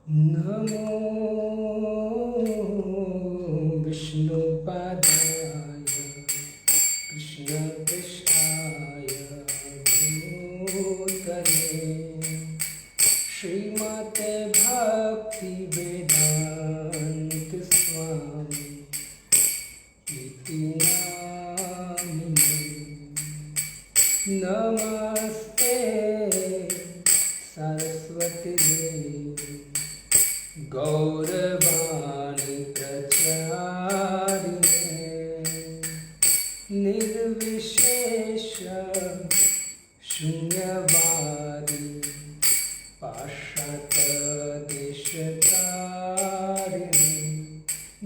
नमो विष्णुपादाय कृष्णपृष्ठाय भूतले श्रीमते भक्तिवेदान्त स्वामी इति नामिने। नमस्ते सरस्वती देवी गौरवाणी प्रचारिणे निर्विशेष शून्यवादी पाश्चात्यदेशतारिणे।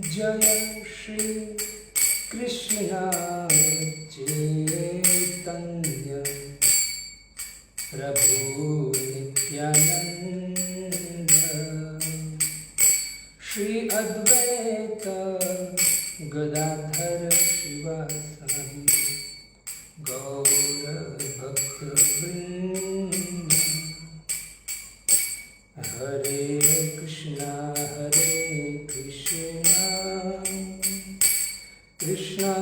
जय श्री कृष्ण चैतन्य प्रभु नित्यानंद श्री अद्वैत गदाधर शिवासादि गौर भक्तवृंद। हरे कृष्णा कृष्णा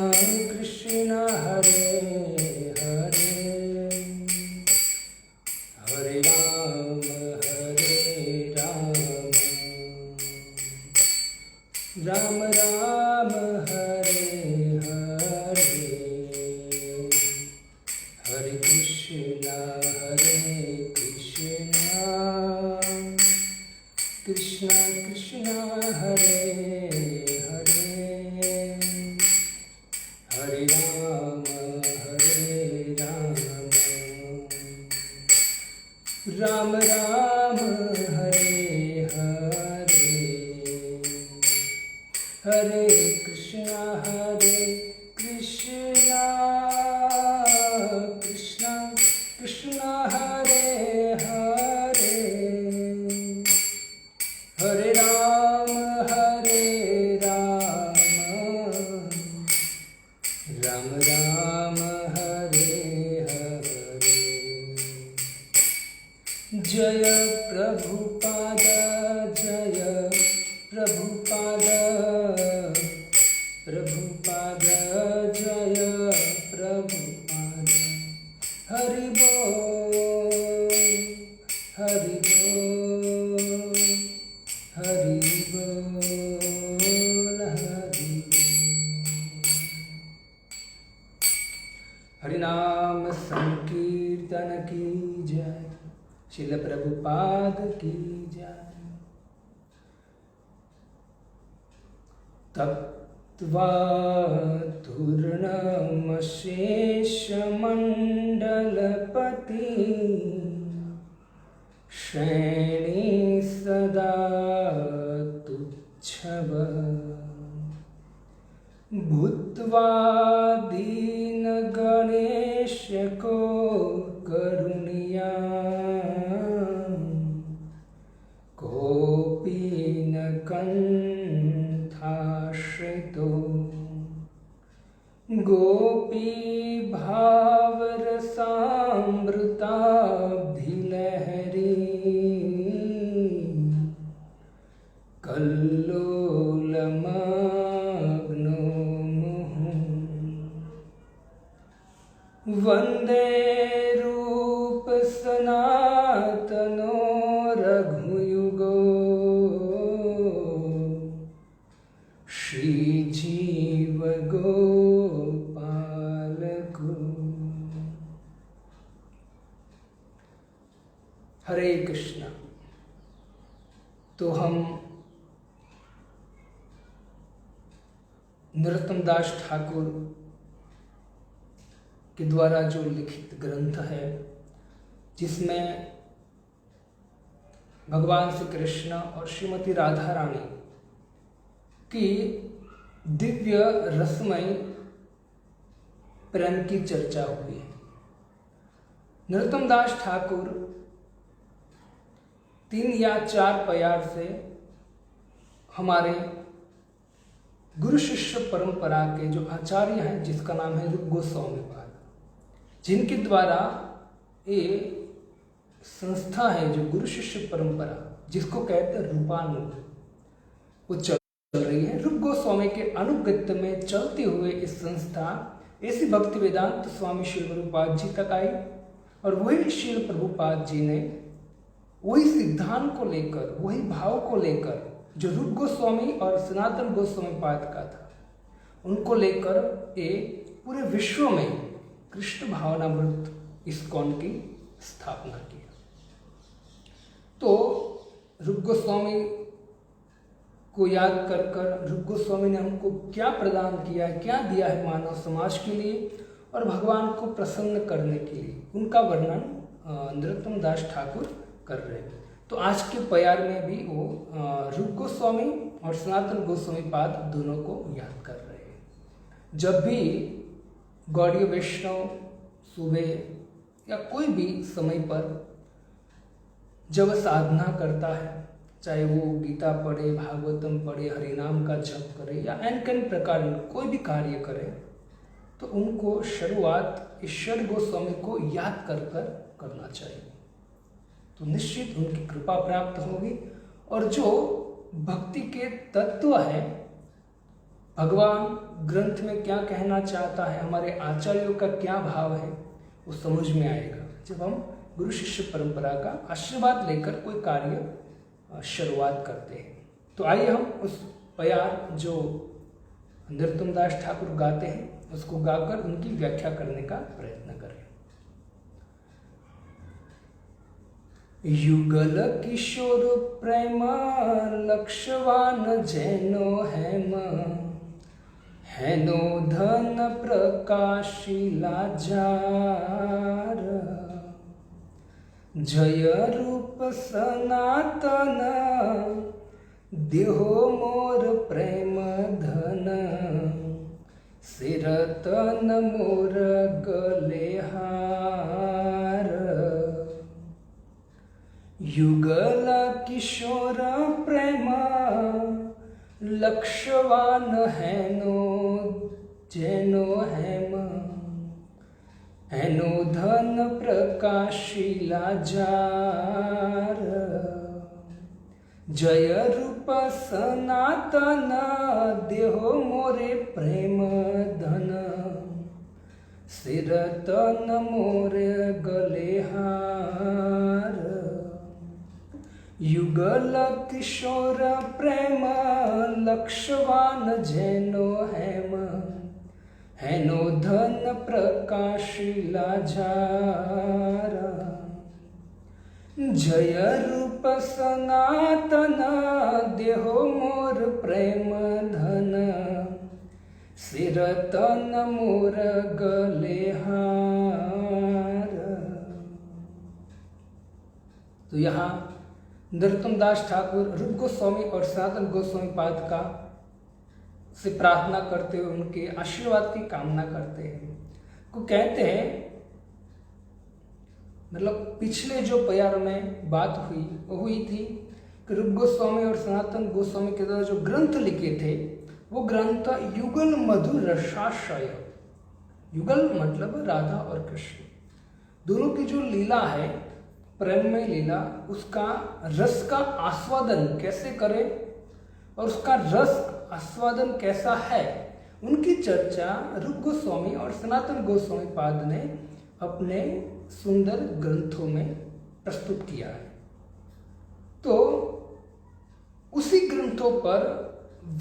कृष्णा हरे हरे हरे राम राम राम हरे हरे। हरे कृष्णा कृष्णा कृष्णा हरे हरे हरे राम राम राम हरे हरे। हरे कृष्णा कृष्णा कृष्णा हरे हरे हरे राम राम राम हरे हरे। जय प्रभुपाद जय प्रभुपाद प्रभुपाद जय प्रभुपाद। हरि बोल हरि बोल हरि बोल हरि बोल। हरिनाम संकीर्तन की जय। श्रील प्रभुपाद की जय। तप्त्वातुर्णमशेषमण्डलपति श्रेणी सदा तुच्छव भूत्वा दीनगणेश को करुणिया कोपि न कंठाश्रितो गोपी भावरसामृताब्धिलहरी कल्लोलमग्नो मुहुः। वन्दे रूप सनातनो रघुयुगो श्रीजीव गोपालको। हरे कृष्णा। तो हम नरोत्तम दास ठाकुर के द्वारा जो लिखित ग्रंथ है जिसमें भगवान श्री कृष्ण और श्रीमती राधा रानी की दिव्य रसमय प्रेम की चर्चा हुई है। नरोत्तम दास ठाकुर 3 या 4 प्यार से हमारे गुरु शिष्य परंपरा के जो आचार्य हैं जिसका नाम है रूप गोस्वामी पाद, जिनके द्वारा ये संस्था है, जो गुरु शिष्य परंपरा जिसको कहते हैं रूपानुग, वो चल रही है। रूप गोस्वामी के अनुगत्य में चलते हुए इस संस्था ऐसी भक्ति वेदांत स्वामी श्री प्रभुपाद जी तक आई, और वही श्री प्रभुपाद जी ने वही सिद्धांत को लेकर, वही भाव को लेकर जो रूप गोस्वामी और सनातन गोस्वामी पाद का था, उनको लेकर ये पूरे विश्व में कृष्ण भावनामृत इस्कॉन की स्थापना की। तो रूप गोस्वामी को याद कर कर रूप गोस्वामी ने हमको क्या प्रदान किया है, क्या दिया है मानव समाज के लिए और भगवान को प्रसन्न करने के लिए, उनका वर्णन नरोत्तम दास ठाकुर कर रहे हैं। तो आज के प्यार में भी वो रूप गोस्वामी और सनातन गोस्वामी पाद दोनों को याद कर रहे हैं। जब भी गौड़ीय वैष्णव सुबह या कोई भी समय पर जब साधना करता है, चाहे वो गीता पढ़े, भागवतम पढ़े, हरिनाम का जप करे या अन्य प्रकार कोई भी कार्य करे, तो उनको शुरुआत ईश्वर गोस्वामी को याद कर कर करना चाहिए। तो निश्चित उनकी कृपा प्राप्त होगी, और जो भक्ति के तत्व है, भगवान ग्रंथ में क्या कहना चाहता है, हमारे आचार्यों का क्या भाव है, वो समझ में आएगा जब हम गुरु शिष्य परंपरा का आशीर्वाद लेकर कोई कार्य शुरुआत करते हैं। तो आइए हम उस प्यार जो नरोत्तम दास ठाकुर गाते हैं उसको गाकर उनकी व्याख्या करने का प्रयत्न करें। युगल किशोर प्रेम लक्षवान जैनो हेनो धन प्रकाशिला जार, जय रूप सनातन देहो मोर प्रेम धन, सिरतन मोर गले हार। युगल किशोर प्रेम लक्षवान हेनो जैनो हेनो धन प्रकाशिला जार, जय रूप सनातन देहो मोरे प्रेम धन, सिरतन मोरे गले हार। युगल किशोर प्रेम लक्षवान जैनो हेनो धन प्रकाशिला जार, जय रूप सनातन देहो मोर प्रेम धन, सिरतन मोर गले हार। तो यहाँ नरोत्तम दास ठाकुर रूप गोस्वामी और सनातन गोस्वामी पाद का से प्रार्थना करते हुए उनके आशीर्वाद की कामना करते हैं। को कहते हैं, मतलब पिछले जो प्यार में बात हुई वो हुई थी कि रूप गोस्वामी और सनातन गोस्वामी के द्वारा जो ग्रंथ लिखे थे वो ग्रंथ युगल मधुर रसाशय, युगल मतलब राधा और कृष्ण दोनों की जो लीला है, प्रेममय लीला, उसका रस का आस्वादन कैसे करें और उसका रस आस्वादन कैसा है, उनकी चर्चा रूप गोस्वामी और सनातन गोस्वामी पाद ने अपने सुंदर ग्रंथों में प्रस्तुत किया है। तो उसी ग्रंथों पर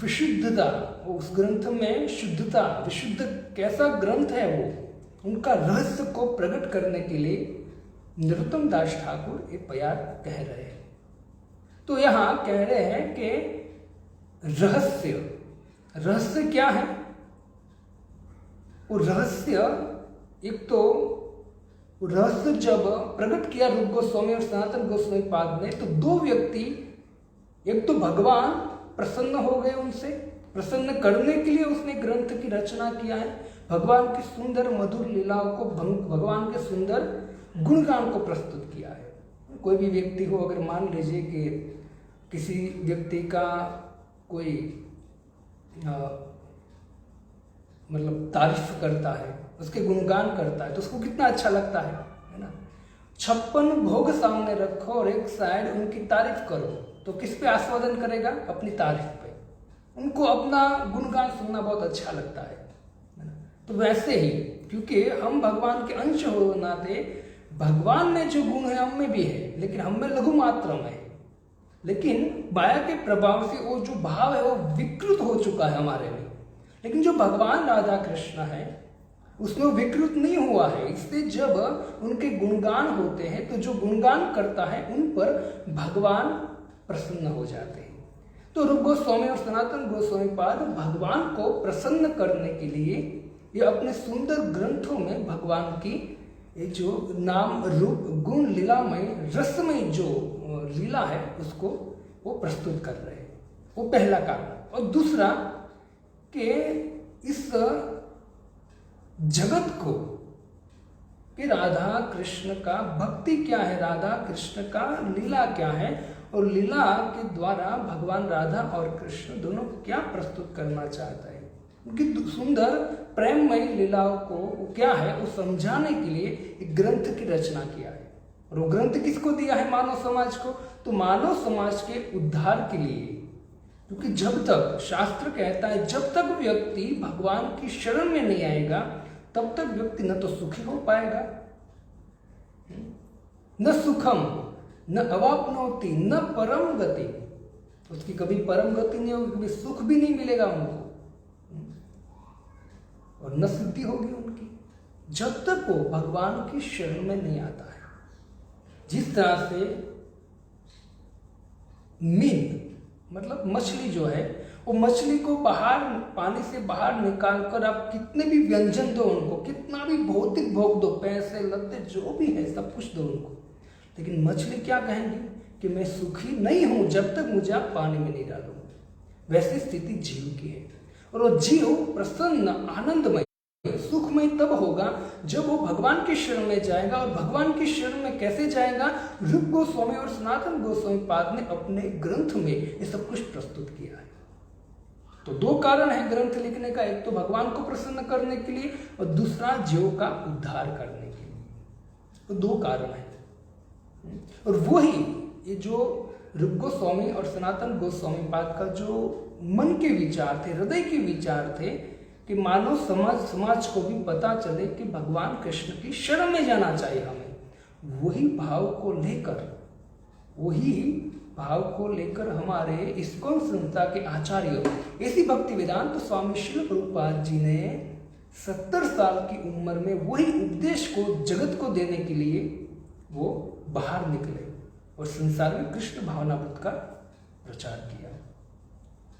विशुद्धता, उस ग्रंथ में शुद्धता, विशुद्ध कैसा ग्रंथ है वो, उनका रहस्य को प्रकट करने के लिए नरोत्तम दास ठाकुर ये प्यार कह रहे हैं। तो यहाँ कह रहे हैं कि रहस्य क्या है? वो रहस्य, एक तो रहस्य जब प्रकट किया रूप गोस्वामी और सनातन गोस्वामी पाद ने, तो दो व्यक्ति, एक तो भगवान प्रसन्न हो गए, उनसे प्रसन्न करने के लिए उसने ग्रंथ की रचना किया है। भगवान की सुंदर मधुर लीलाओं को, भगवान के सुंदर गुणगान को प्रस्तुत किया है। कोई भी व्यक्ति हो, अगर मान लीजिए कि किसी व्यक्ति का कोई मतलब तारीफ करता है, उसके गुणगान करता है, तो उसको कितना अच्छा लगता है ना। 56 भोग सामने रखो और एक साइड उनकी तारीफ करो, तो किस पे आस्वादन करेगा? अपनी तारीफ पे। उनको अपना गुणगान सुनना बहुत अच्छा लगता है ना? तो वैसे ही क्योंकि हम भगवान के अंश हो नाते भगवान में जो गुण है हम में भी है, लेकिन हम में लघु मात्रा में है। लेकिन माया के प्रभाव से वो जो भाव है वो विकृत हो चुका है हमारे में। लेकिन जो भगवान राधा कृष्ण है उसमें विकृत नहीं हुआ है। इससे जब उनके गुणगान होते हैं तो जो गुणगान करता है उन पर भगवान प्रसन्न हो जाते हैं। तो रूप गोस्वामी और सनातन गोस्वामी पाद भगवान को प्रसन्न करने के लिए ये अपने सुंदर ग्रंथों में भगवान की ये जो नाम रूप गुण लीलामय रसमय जो लीला है उसको वो प्रस्तुत कर रहे हैं। वो पहला कारण। और दूसरा कि इस जगत को कि राधा कृष्ण का भक्ति क्या है, राधा कृष्ण का लीला क्या है, और लीला के द्वारा भगवान राधा और कृष्ण दोनों क्या प्रस्तुत करना चाहता है। उनकी सुंदर प्रेममय लीलाओं को क्या है वो समझाने के लिए एक ग्रंथ की रचना किया है। और वो ग्रंथ किसको दिया है? मानव समाज को। तो मानव समाज के उद्धार के लिए, क्योंकि जब तक शास्त्र कहता है जब तक व्यक्ति भगवान की शरण में नहीं आएगा तब तक व्यक्ति न तो सुखी हो पाएगा, न सुखम न अवापनोति न परम गति, उसकी कभी परम गति नहीं होगी, कभी सुख भी नहीं मिलेगा उनको, और न सिद्धि होगी उनकी जब तक वो भगवान की शरण में नहीं आता है। जिस तरह से मीन मतलब मछली जो है वो मछली को बाहर पानी से बाहर निकालकर आप कितने भी व्यंजन दो उनको, कितना भी भौतिक भोग दो, पैसे लत्ते जो भी है सब कुछ दो उनको, लेकिन मछली क्या कहेंगी कि मैं सुखी नहीं हूं जब तक मुझे आप पानी में नहीं डालो। वैसी स्थिति जीव की है। और वो जीव प्रसन्न आनंदमय सुखमय तब होगा जब वो भगवान की शरण में जाएगा। और भगवान की शरण में कैसे जाएगा? रूप गोस्वामी और सनातन गोस्वामी पाद ने अपने ग्रंथ में ये सब कुछ प्रस्तुत किया है। तो दो कारण है ग्रंथ लिखने का, एक तो भगवान को प्रसन्न करने के लिए और दूसरा जीव का उद्धार करने के लिए। तो दो कारण है। और वही ये जो रूप गोस्वामी और सनातन गोस्वामी पाद का जो मन के विचार थे, हृदय के विचार थे कि मानव समाज को भी पता चले कि भगवान कृष्ण की शरण में जाना चाहिए हमें, वही भाव को लेकर हमारे इस्कॉन संस्था के आचार्य ऐसी भक्ति वेदांत स्वामी श्रील प्रभुपाद जी ने 70 साल की उम्र में वही उपदेश को जगत को देने के लिए वो बाहर निकले और संसार में कृष्ण भावनामृत का प्रचार किया।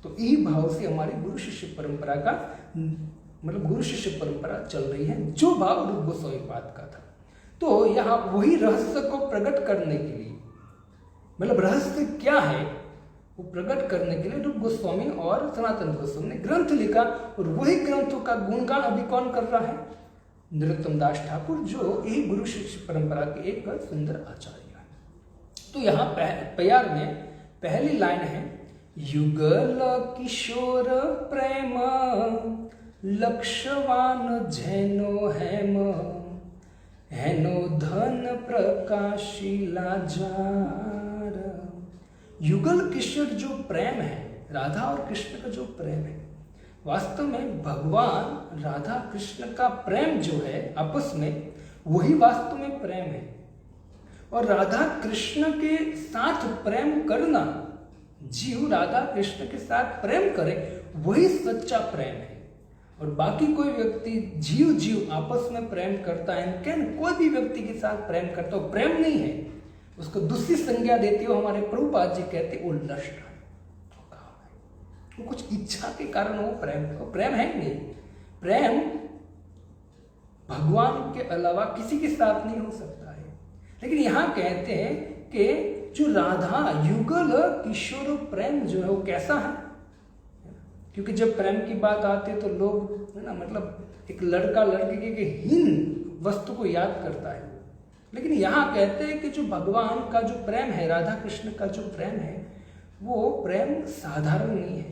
तो यही भाव से हमारी गुरु शिष्य परंपरा का मतलब गुरु शिष्य परंपरा चल रही है, जो भाव रूप गोस्वामी पाद का था। तो यहाँ वही रहस्य को प्रकट करने के लिए, मतलब रहस्य क्या है वो प्रकट करने के लिए रूप गोस्वामी और सनातन गोस्वामी ने ग्रंथ लिखा। और वही ग्रंथों का गुणगान अभी कौन कर रहा है? नरोत्तम दास ठाकुर, जो यही गुरु शिष्य परंपरा के एक सुंदर आचार्य है। तो यहाँ प्यार में पहली लाइन है, युगल किशोर प्रेम लक्षवान झेनो हेम हेनो धन प्रकाशिला जार। युगल किशोर जो प्रेम है, राधा और कृष्ण का जो प्रेम है, वास्तव में भगवान राधा कृष्ण का प्रेम जो है आपस में, वही वास्तव में प्रेम है। और राधा कृष्ण के साथ प्रेम करना, जीव राधा कृष्ण के साथ प्रेम करे, वही सच्चा प्रेम है। और बाकी कोई व्यक्ति जीव आपस में प्रेम करता है, कोई भी व्यक्ति के साथ प्रेम करता हो, प्रेम नहीं है, उसको दूसरी संज्ञा देती हो हमारे प्रभुपाद जी कहते वो लस्ट है, वो कुछ इच्छा के कारण वो प्रेम है नहीं। प्रेम भगवान के अलावा किसी के साथ नहीं हो सकता है। लेकिन यहाँ कहते हैं कि जो राधा युगल किशोर प्रेम जो है वो कैसा है, क्योंकि जब प्रेम की बात आती है तो लोग है ना, मतलब एक लड़का लड़के के हीन वस्तु को याद करता है। लेकिन यहाँ कहते हैं कि जो भगवान का जो प्रेम है, राधा कृष्ण का जो प्रेम है, वो प्रेम साधारण नहीं है,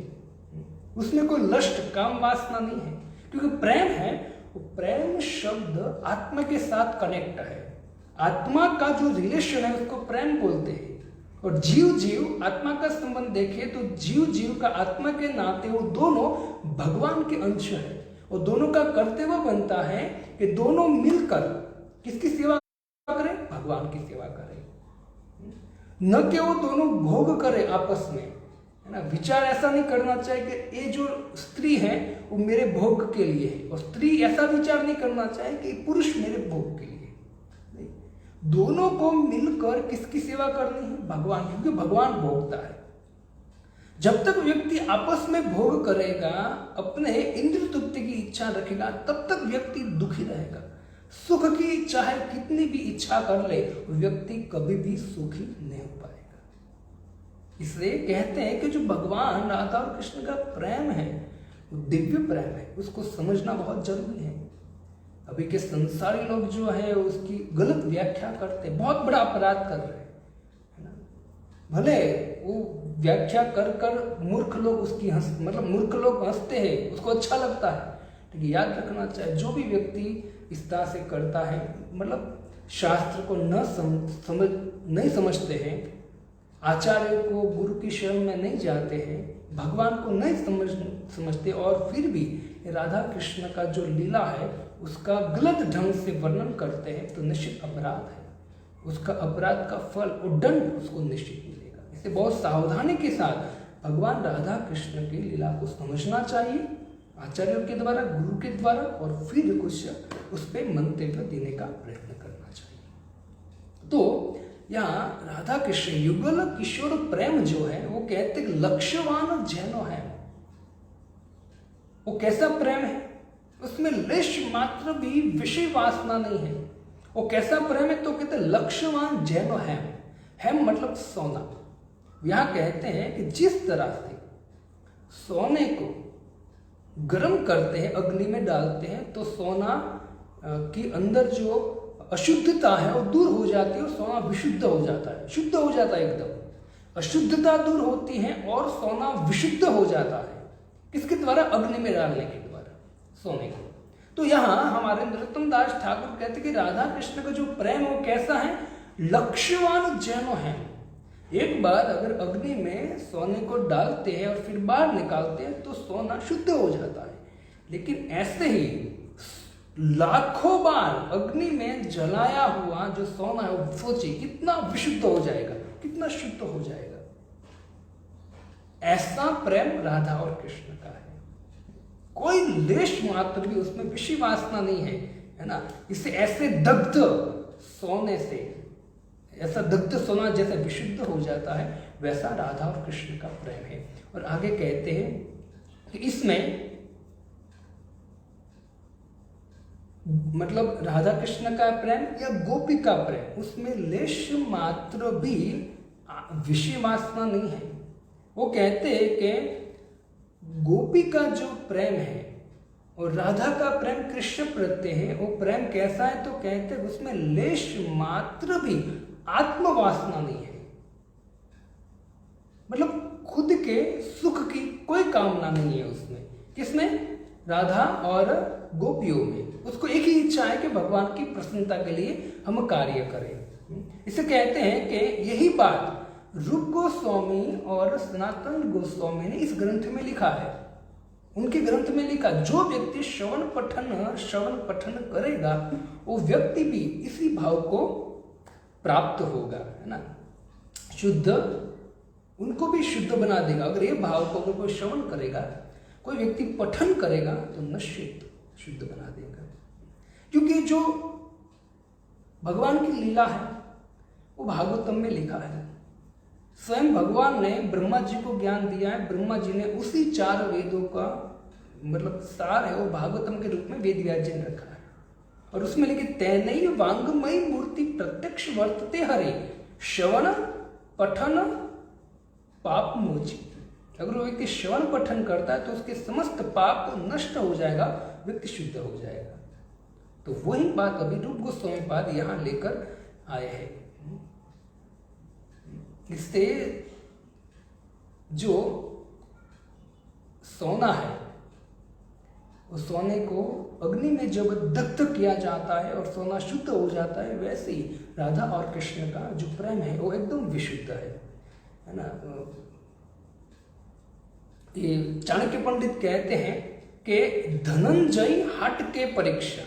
उसमें कोई लस्ट काम वासना नहीं है। क्योंकि प्रेम है, वो प्रेम शब्द आत्मा के साथ कनेक्ट है। आत्मा का जो रिलेशन है उसको प्रेम बोलते हैं। और जीव जीव आत्मा का संबंध देखें तो जीव जीव का आत्मा के नाते वो दोनों भगवान के अंश है। और दोनों का कर्तव्य बनता है कि दोनों मिलकर किसकी सेवा करें? भगवान की सेवा करें, न कि वो दोनों भोग करें आपस में, है ना। विचार ऐसा नहीं करना चाहिए कि ये जो स्त्री है वो मेरे भोग के लिए है, और स्त्री ऐसा विचार नहीं करना चाहिए कि पुरुष मेरे भोग के लिए। दोनों को मिलकर किसकी सेवा करनी है? भगवान, क्योंकि भगवान भोगता है। जब तक व्यक्ति आपस में भोग करेगा, अपने इंद्रिय तृप्ति की इच्छा रखेगा, तब तक व्यक्ति दुखी रहेगा। सुख की चाहे कितनी भी इच्छा कर ले, व्यक्ति कभी भी सुखी नहीं हो पाएगा। इसलिए कहते हैं कि जो भगवान राधा और कृष्ण का प्रेम है वो दिव्य प्रेम है, उसको समझना बहुत जरूरी है। अभी के संसारी लोग जो है उसकी गलत व्याख्या करते, बहुत बड़ा अपराध कर रहे हैं, है ना। भले वो व्याख्या कर कर मूर्ख लोग उसकी मूर्ख लोग हंसते हैं, उसको अच्छा लगता है। लेकिन याद रखना चाहिए, जो भी व्यक्ति इस तरह से करता है, शास्त्र को नहीं समझते हैं, आचार्य को गुरु की शरण में नहीं जाते हैं, भगवान को नहीं समझते और फिर भी राधा कृष्ण का जो लीला है उसका गलत ढंग से वर्णन करते हैं, तो निश्चित अपराध है। उसका अपराध का फल और दंड उसको निश्चित मिलेगा। इसे बहुत सावधानी के साथ भगवान राधा कृष्ण की लीला को समझना चाहिए, आचार्यों के द्वारा, गुरु के द्वारा, और फिर कुछ उस पर मंतव्य देने का प्रयत्न करना चाहिए। तो यहाँ राधा कृष्ण युगल किशोर प्रेम जो है वो कहते लक्ष्यवान जैनो है। वो कैसा प्रेम है? उसमें लेश मात्र भी विषय वासना नहीं है। वो कैसा प्रेम है? तो कहते लक्ष्यवान जैनो है मतलब सोना। यहां कहते हैं कि जिस तरह से सोने को गर्म करते हैं, अग्नि में डालते हैं, तो सोना की अंदर जो अशुद्धता है वो दूर हो जाती है और सोना विशुद्ध हो जाता है, शुद्ध हो जाता है एकदम। अशुद्धता दूर होती है और सोना विशुद्ध हो जाता है। किसके द्वारा? अग्नि में डालने के द्वारा सोने को। तो यहाँ हमारे नरोत्तम दास ठाकुर कहते कि राधा कृष्ण का जो प्रेम वो कैसा है? लक्ष्यवान जैनो है। एक बार अगर अग्नि में सोने को डालते हैं और फिर बाहर निकालते हैं तो सोना शुद्ध हो जाता है। लेकिन ऐसे ही लाखों बार अग्नि में जलाया हुआ जो सोना है वो सोचिए कितना विशुद्ध हो जाएगा, कितना शुद्ध हो जाएगा। ऐसा प्रेम राधा और कृष्ण का है। कोई लेश मात्र भी उसमें विषय वासना नहीं है ना। इसे ऐसे दग्ध सोने से, ऐसा दग्ध सोना जैसे विशुद्ध हो जाता है, वैसा राधा और कृष्ण का प्रेम है। और आगे कहते हैं कि इसमें राधा कृष्ण का प्रेम या गोपी का प्रेम, उसमें लेश मात्र भी विषय वासना नहीं है। वो कहते हैं कि गोपी का जो प्रेम है और राधा का प्रेम कृष्ण प्रत्यय है, वो प्रेम कैसा है? तो कहते हैं उसमें लेश मात्र भी आत्मवासना नहीं है। खुद के सुख की कोई कामना नहीं है उसमें। किसमें? राधा और गोपियों में। उसको एक ही इच्छा है कि भगवान की प्रसन्नता के लिए हम कार्य करें। इसे कहते हैं कि यही बात रूप गोस्वामी और सनातन गोस्वामी ने इस ग्रंथ में लिखा है। उनके ग्रंथ में लिखा, जो व्यक्ति श्रवण पठन करेगा वो व्यक्ति भी इसी भाव को प्राप्त होगा, है ना। शुद्ध, उनको भी शुद्ध बना देगा। अगर ये भाव को अगर कोई श्रवण करेगा, कोई व्यक्ति पठन करेगा तो निश्चित शुद्ध बना देगा। क्योंकि जो भगवान की लीला है वो भागवतम में लिखा है। स्वयं भगवान ने ब्रह्मा जी को ज्ञान दिया है। ब्रह्मा जी ने उसी 4 वेदों का सार है वो भागवतम के रूप में वेद व्यास जी ने रखा है। और उसमें लिखे तैनई वांगमयी मूर्ति प्रत्यक्ष वर्तते हरे श्रवण पठन पाप मोचित। अगर वो व्यक्ति श्रवण पठन करता है तो उसके समस्त पाप नष्ट हो जाएगा, व्यक्ति शुद्ध हो जाएगा। तो वही बात अभी रूप गोस्वामी पाद यहां लेकर आए हैं। इससे जो सोना है उस सोने को अग्नि में जब दग्ध किया जाता है और सोना शुद्ध हो जाता है, वैसे ही राधा और कृष्ण का जो प्रेम है वो एकदम विशुद्ध है ना। ये चाणक्य पंडित कहते हैं कि धनंजय हाट के परीक्षा,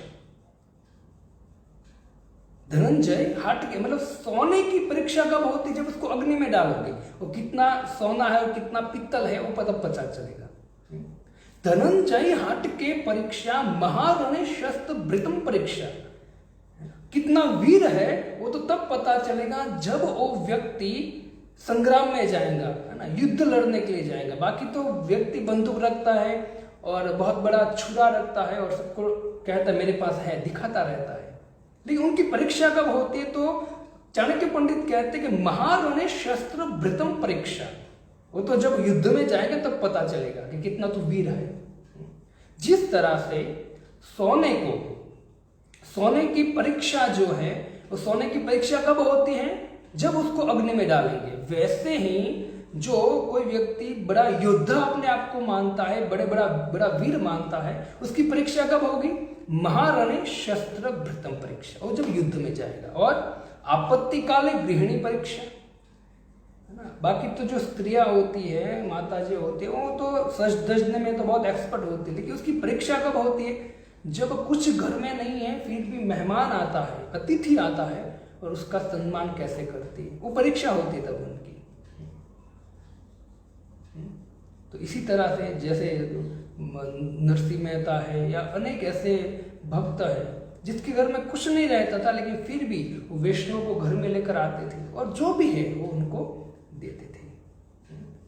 धनंजय हाट के मतलब सोने की परीक्षा कब होती है? जब उसको अग्नि में डालोगे, वो कितना सोना है और कितना पित्तल है वो पता चलेगा। धनंजय हाट के परीक्षा महारणे शस्त्र भृतम परीक्षा, कितना वीर है वो तो तब पता चलेगा जब वो व्यक्ति संग्राम में जाएगा, है ना, युद्ध लड़ने के लिए जाएगा। बाकी तो व्यक्ति बंदूक रखता है और बहुत बड़ा छुरा रखता है और सबको कहता है मेरे पास है, दिखाता रहता है। लेकिन उनकी परीक्षा कब होती है? तो चाणक्य पंडित कहते हैं कि महारणे शस्त्र भृतम परीक्षा, वो तो जब युद्ध में जाएगा तब पता चलेगा कि कितना तो वीर है। जिस तरह से सोने की परीक्षा जो है, वो सोने की परीक्षा कब होती है? जब उसको अग्नि में डालेंगे। वैसे ही जो कोई व्यक्ति बड़ा योद्धा अपने आप को मानता है, बड़ा वीर मानता है, उसकी परीक्षा कब होगी? महारणे शस्त्र भृतम परीक्षा, वो जब युद्ध में जाएगा। और आपत्ति काले गृहिणी परीक्षा, है ना। बाकी तो जो स्त्रियां होती है, माता जी होती है, वो तो सज धजने में तो बहुत एक्सपर्ट होती है, लेकिन उसकी परीक्षा कब होती है? जब कुछ घर में नहीं है फिर भी मेहमान आता है, अतिथि आता है और उसका सम्मान कैसे करती है, वो परीक्षा होती है तब उनकी। तो इसी तरह से जैसे नरसिंह मेहता है या अनेक ऐसे भक्त है जिसके घर में कुछ नहीं रहता था, लेकिन फिर भी वो वैष्णव को घर में लेकर आते थे और जो भी है वो उनको देते थे।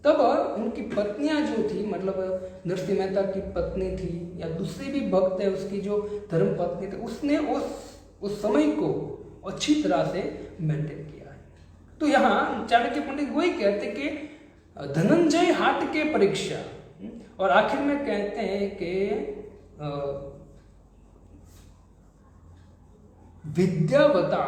तब उनकी पत्नियां जो थी, मतलब नरसिंह मेहता की पत्नी थी या दूसरे भी भक्त है उसकी जो धर्म पत्नी थी, उसने उस समय को अच्छी तरह से मेंटेन किया है। तो यहाँ चाणक्य पंडित वही कहते कि धनंजय हाट के परीक्षा, और आखिर में कहते हैं कि विद्यावता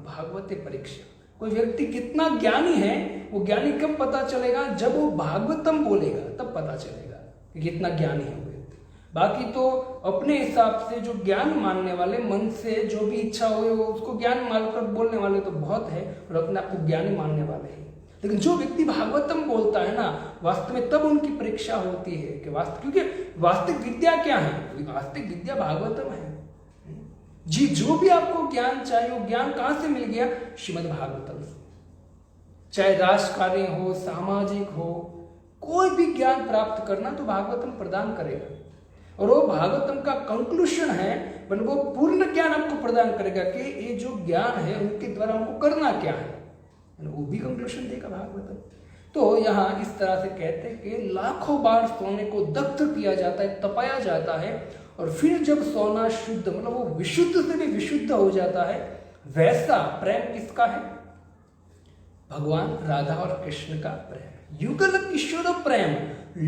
भागवते परीक्षा। कोई व्यक्ति कितना ज्ञानी है वो ज्ञानी कब पता चलेगा? जब वो भागवतम बोलेगा तब पता चलेगा कि कितना ज्ञानी है वो व्यक्ति। बाकी तो अपने हिसाब से जो ज्ञान मानने वाले, मन से जो भी इच्छा हो वो उसको ज्ञान मानकर बोलने वाले तो बहुत है और अपने आप को ज्ञानी मानने वाले हैं। लेकिन जो व्यक्ति भागवतम बोलता है ना, वास्तव में तब उनकी परीक्षा होती है कि क्योंकि वास्तविक विद्या क्या है? वास्तविक विद्या भागवतम है जी। जो भी आपको ज्ञान चाहिए वो ज्ञान कहां से मिल गया? श्रीमद् भागवतम से। चाहे राजकार्य हो, सामाजिक हो, कोई भी ज्ञान प्राप्त करना तो भागवतम प्रदान करेगा। और वो भागवतम का कंक्लूशन है, मतलब वो पूर्ण ज्ञान आपको प्रदान करेगा कि ये जो ज्ञान है उनके द्वारा हमको करना क्या है, वो भी कंक्लूशन देगा भागवतम। तो यहाँ इस तरह से कहते हैं कि लाखों बार सोने को दग्ध किया जाता है, तपाया जाता है, और फिर जब सोना शुद्ध, मतलब वो विशुद्ध से भी विशुद्ध हो जाता है, वैसा प्रेम किसका है? भगवान राधा और कृष्ण का प्रेम। युगल किशोर प्रेम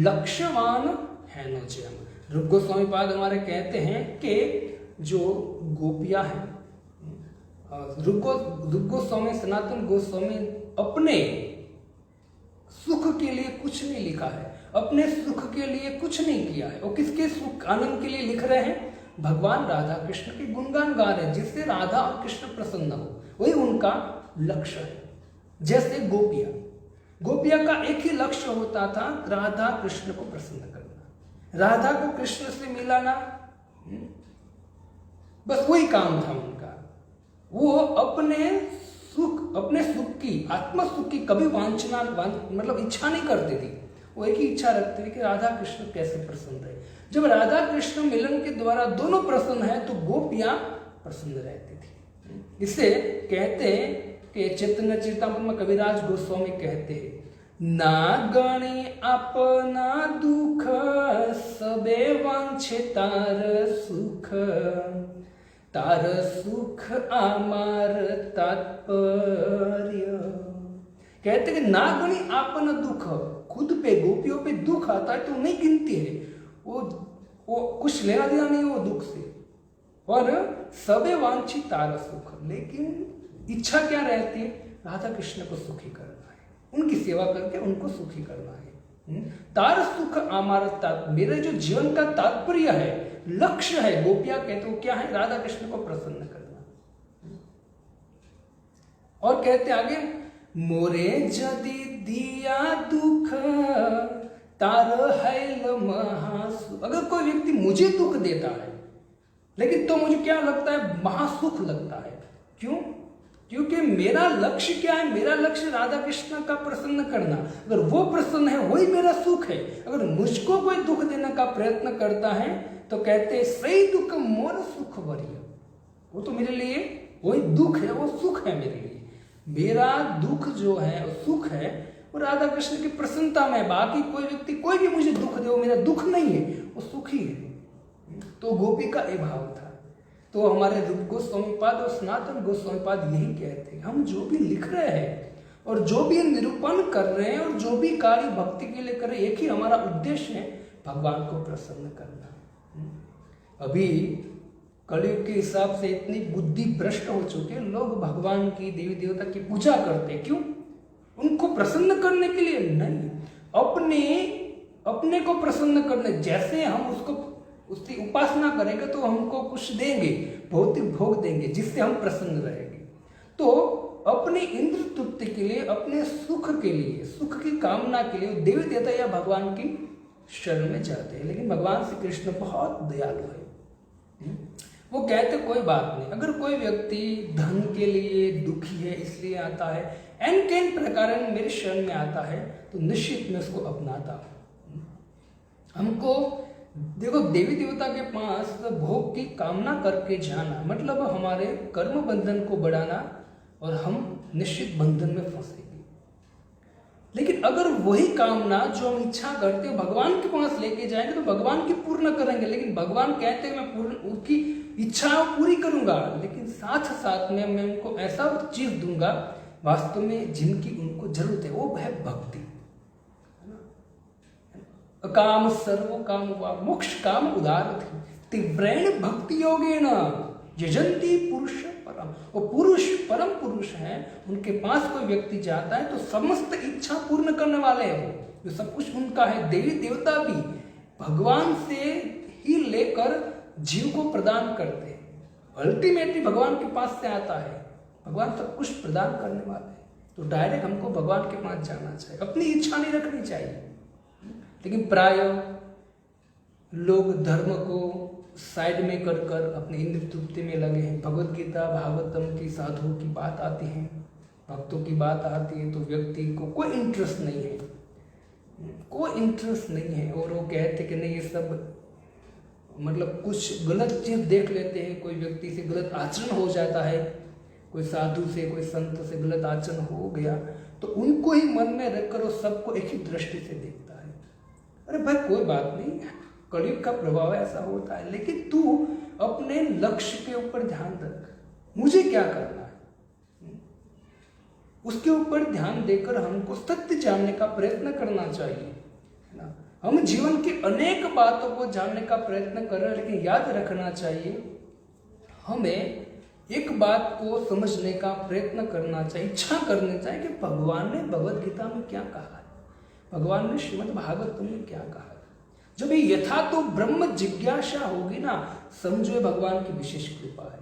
लक्ष्यवान है नो जयम। रूप गोस्वामी पाद हमारे कहते हैं कि जो गोपियां हैं, रूप गोस्वामी, सनातन गोस्वामी अपने सुख के लिए कुछ नहीं लिखा है, अपने सुख के लिए कुछ नहीं किया है। वो किसके सुख आनंद के लिए लिख रहे हैं? भगवान राधा कृष्ण के गुणगान गा रहे हैं, जिससे राधा और कृष्ण प्रसन्न हो, वही उनका लक्ष्य है। जैसे गोपिया का एक ही लक्ष्य होता था, राधा कृष्ण को प्रसन्न करना, राधा को कृष्ण से मिलाना, बस वही काम था उनका। वो अपने सुख की, आत्म सुख की कभी वांछना मतलब इच्छा नहीं करती थी। वो एक ही इच्छा रखते थे कि राधा कृष्ण कैसे प्रसन्न रहे। जब राधा कृष्ण मिलन के द्वारा दोनों प्रसन्न है तो गोपियां प्रसन्न रहती थी। इसे कहते हैं कि चैतन्य चरितामृत में कविराज गोस्वामी कहते हैं, ना गणी अपना दुख सबे वांछे तार सुख आमार तात्पर्य। कहते कि ना गणी आपन दुख, खुद पे गोपियों पे दुख आता है तो नहीं गिनती है, वो कुछ लेना देना नहीं वो दुख से। और सबे वांछी तार सुख, लेकिन इच्छा क्या रहती है? राधा कृष्ण को सुखी करना है, उनकी सेवा करके उनको सुखी करना है। तार सुख आमार तात्पर्य, मेरे जो जीवन का तात्पर्य है लक्ष्य है। गोपियां कहते वो क्या है? राधा कृष्ण को प्रसन्न करना। और कहते आगे, मोरे जदि दिया दुख तार हैल महासुख। अगर कोई व्यक्ति मुझे दुख देता है लेकिन तो मुझे क्या लगता है? महासुख लगता है। क्यों? क्योंकि मेरा लक्ष्य क्या है? मेरा लक्ष्य राधा कृष्ण का प्रसन्न करना। अगर वो प्रसन्न है वही मेरा सुख है। अगर मुझको कोई दुख देने का प्रयत्न करता है तो कहते सही दुख मोर सुख वरीय। वो तो मेरे लिए वही दुख है, वो सुख है मेरे लिए। मेरा दुख जो है वो सुख है, वो राधा कृष्ण की प्रसन्नता में। बाकी कोई व्यक्ति कोई भी मुझे दुख दे, वो मेरा दुख नहीं है, वो सुख ही है। तो गोपी का ये भाव था। तो हमारे रूप गोस्वामी पाद और सनातन गोस्वामी पाद यही कहते हैं, हम जो भी लिख रहे हैं और जो भी निरूपण कर रहे हैं और जो भी कार्य भक्ति के लिए कर रहे हैं, एक ही हमारा उद्देश्य है, भगवान को प्रसन्न करना। अभी कलयुग के हिसाब से इतनी बुद्धि भ्रष्ट हो चुके, लोग भगवान की, देवी देवता की पूजा करते। क्यों? उनको प्रसन्न करने के लिए नहीं, अपने को प्रसन्न करने। जैसे हम उसकी उपासना करेंगे तो हमको कुछ देंगे, भौतिक भोग देंगे, जिससे हम प्रसन्न रहेंगे। तो अपने इंद्र तृप्ति के लिए, अपने सुख के लिए, सुख की कामना के लिए देवी देवता या भगवान की शरण में जाते हैं। लेकिन भगवान श्री कृष्ण बहुत दयालु है। वो कहते कोई बात नहीं, अगर कोई व्यक्ति धन के लिए दुखी है, इसलिए आता है, एन कैन प्रकार मेरे शरण में आता है, तो निश्चित में उसको अपनाता हूं। हमको देखो, देवी देवता के पास भोग की कामना करके जाना मतलब हमारे कर्म बंधन को बढ़ाना और हम निश्चित बंधन में फंसेंगे। लेकिन अगर वही कामना जो हम इच्छा करते हैं भगवान के पास लेके जाएंगे तो भगवान की पूर्ण करेंगे। लेकिन भगवान कहते हैं मैं पूर्ण उनकी इच्छा पूरी करूंगा, लेकिन साथ साथ में मैं उनको ऐसा चीज दूंगा वास्तव में जिनकी उनको जरूरत है, वो है भक्ति। काम सर्व काम वा मोक्ष काम उदार तीव्रेण भक्ति योगेन यजंती पुरुष परम। वो पुरुष परम पुरुष हैं, उनके पास कोई व्यक्ति जाता है तो समस्त इच्छा पूर्ण करने वाले हैं, जो सब कुछ उनका है। देवी देवता भी भगवान से ही लेकर जीव को प्रदान करते हैं। अल्टीमेटली भगवान के पास से आता है, भगवान सब कुछ प्रदान करने वाले हैं। तो डायरेक्ट हमको भगवान के पास जाना चाहिए, अपनी इच्छा नहीं रखनी चाहिए। लेकिन प्राय लोग धर्म को साइड में कर कर अपने इंद्र तृप्ति में लगे हैं। भगवत गीता भागवतम की साधुओं की बात आती है, भक्तों की बात आती है, तो व्यक्ति को कोई इंटरेस्ट नहीं है, कोई इंटरेस्ट नहीं है। और वो कहते कि नहीं, ये सब मतलब कुछ गलत चीज देख लेते हैं, कोई व्यक्ति से गलत आचरण हो जाता है, कोई साधु से, कोई संत से गलत आचरण हो गया तो उनको ही मन में रखकर वो सबको एक ही दृष्टि से देखता है। अरे भाई कोई बात नहीं, कलयुग का प्रभाव ऐसा होता है, लेकिन तू अपने लक्ष्य के ऊपर ध्यान रख, मुझे क्या करना है, उसके ऊपर ध्यान देकर हमको सत्य जानने का प्रयत्न करना चाहिए, है ना। हम जीवन की अनेक बातों को जानने का प्रयत्न कर रहे हैं, लेकिन याद रखना चाहिए, हमें एक बात को समझने का प्रयत्न करना चाहिए, इच्छा करनी चाहिए कि भगवान ने भगवत गीता में क्या कहा है, भगवान ने श्रीमद् भागवतम में क्या कहा है। जब ये यथा तो ब्रह्म जिज्ञासा होगी ना, समझो भगवान की विशेष कृपा है।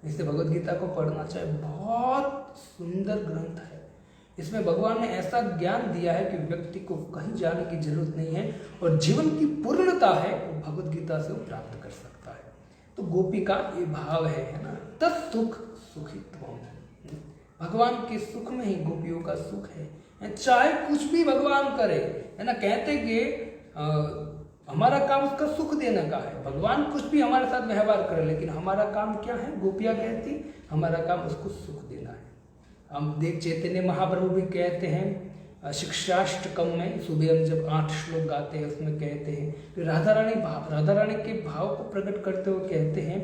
इससे भगवत गीता को पढ़ना चाहिए, बहुत सुंदर ग्रंथ है। इसमें भगवान ने ऐसा ज्ञान दिया है कि व्यक्ति को कहीं जाने की जरूरत नहीं है और जीवन की पूर्णता है वो भगवत गीता से वो प्राप्त कर सकता है। तो गोपी का ये भाव है ना, तत्सुख सुखित्वम, भगवान के सुख में ही गोपियों का सुख है। चाहे कुछ भी भगवान करे, है ना, कहते कि हमारा काम उसका सुख देने का है, भगवान कुछ भी हमारे साथ व्यवहार करे, लेकिन हमारा काम क्या है, गोपियां कहती हमारा काम उसको सुख देना है। हम देख चैतन्य महाप्रभु भी कहते हैं शिक्षाष्टकम में, सुबह हम जब 8 श्लोक गाते हैं उसमें कहते हैं कि राधा रानी के भाव को प्रकट करते हुए कहते हैं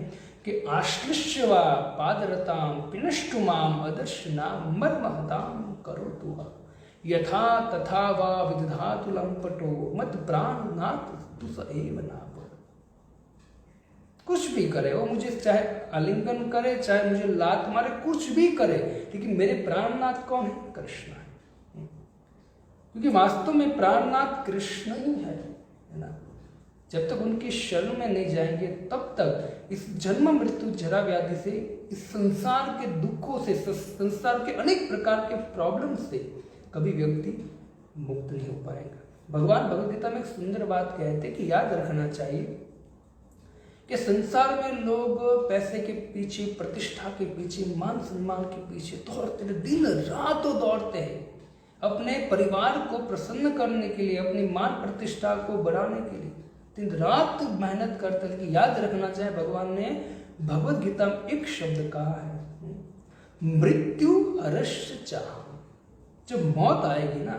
कि आश्लिष्य वा पादरताम पिनष्टुमाम अदर्शनाम मर्महताम करोतु यथा तथा वा विदधातु लंपटो मत प्राणनाथ तुस एव नाप। कुछ भी करे वो, मुझे चाहे आलिंगन करे, चाहे मुझे लात मारे, कुछ भी करे, लेकिन मेरे प्राणनाथ कौन है, कृष्ण है। क्योंकि वास्तव में प्राणनाथ कृष्ण ही है ना। जब तक उनकी शरण में नहीं जाएंगे तब तक इस जन्म मृत्यु जरा व्याधि से, इस संसार के दुखों से, संसार के अनेक प्रकार के प्रॉब्लम से कभी व्यक्ति मुक्त नहीं हो पाएगा। भगवान भगवद गीता में एक सुंदर बात कहते हैं कि याद रखना चाहिए कि संसार में लोग पैसे के पीछे, प्रतिष्ठा के पीछे, मान सम्मान के पीछे दौड़ते हैं, दिन रात दौड़ते हैं, अपने परिवार को प्रसन्न करने के लिए, अपनी मान प्रतिष्ठा को बढ़ाने के लिए दिन रात मेहनत करते हैं। कि याद रखना चाहिए, भगवान ने भगवद गीता में एक शब्द कहा है, मृत्यु हर्ष चाह। जब मौत आएगी ना,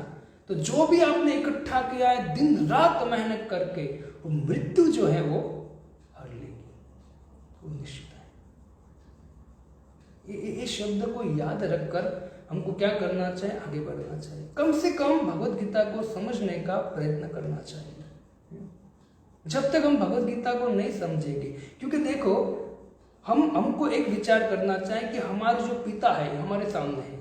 तो जो भी आपने इकट्ठा किया है दिन रात मेहनत करके, वो मृत्यु जो है वो हर लेगी, वो निश्चित है। इस शब्द को याद रखकर हमको क्या करना चाहिए, आगे बढ़ना चाहिए, कम से कम भगवद गीता को समझने का प्रयत्न करना चाहिए। जब तक हम भगवद गीता को नहीं समझेंगे, क्योंकि देखो हमको एक विचार करना चाहिए कि हमारे जो पिता है हमारे सामने है,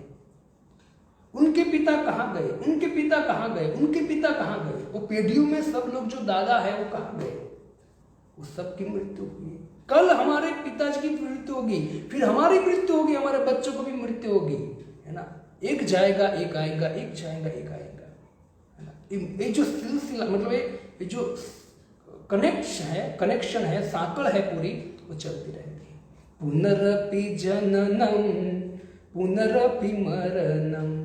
उनके पिता कहाँ गए, उनके पिता कहाँ गए, उनके पिता कहाँ गए, वो पीढ़ियों में सब लोग जो दादा है वो कहाँ गए, वो सबकी मृत्यु हुई। कल हमारे पिताजी की मृत्यु होगी, फिर हमारी मृत्यु होगी, हमारे बच्चों को भी मृत्यु होगी, है ना। एक जाएगा एक आएगा, एक जाएगा एक आएगा, है ना। ये जो सिलसिला, मतलब ये जो कनेक्शन है, साकल है पूरी, वो चलती रहती है। पुनरपि जननम पुनरपि मरणम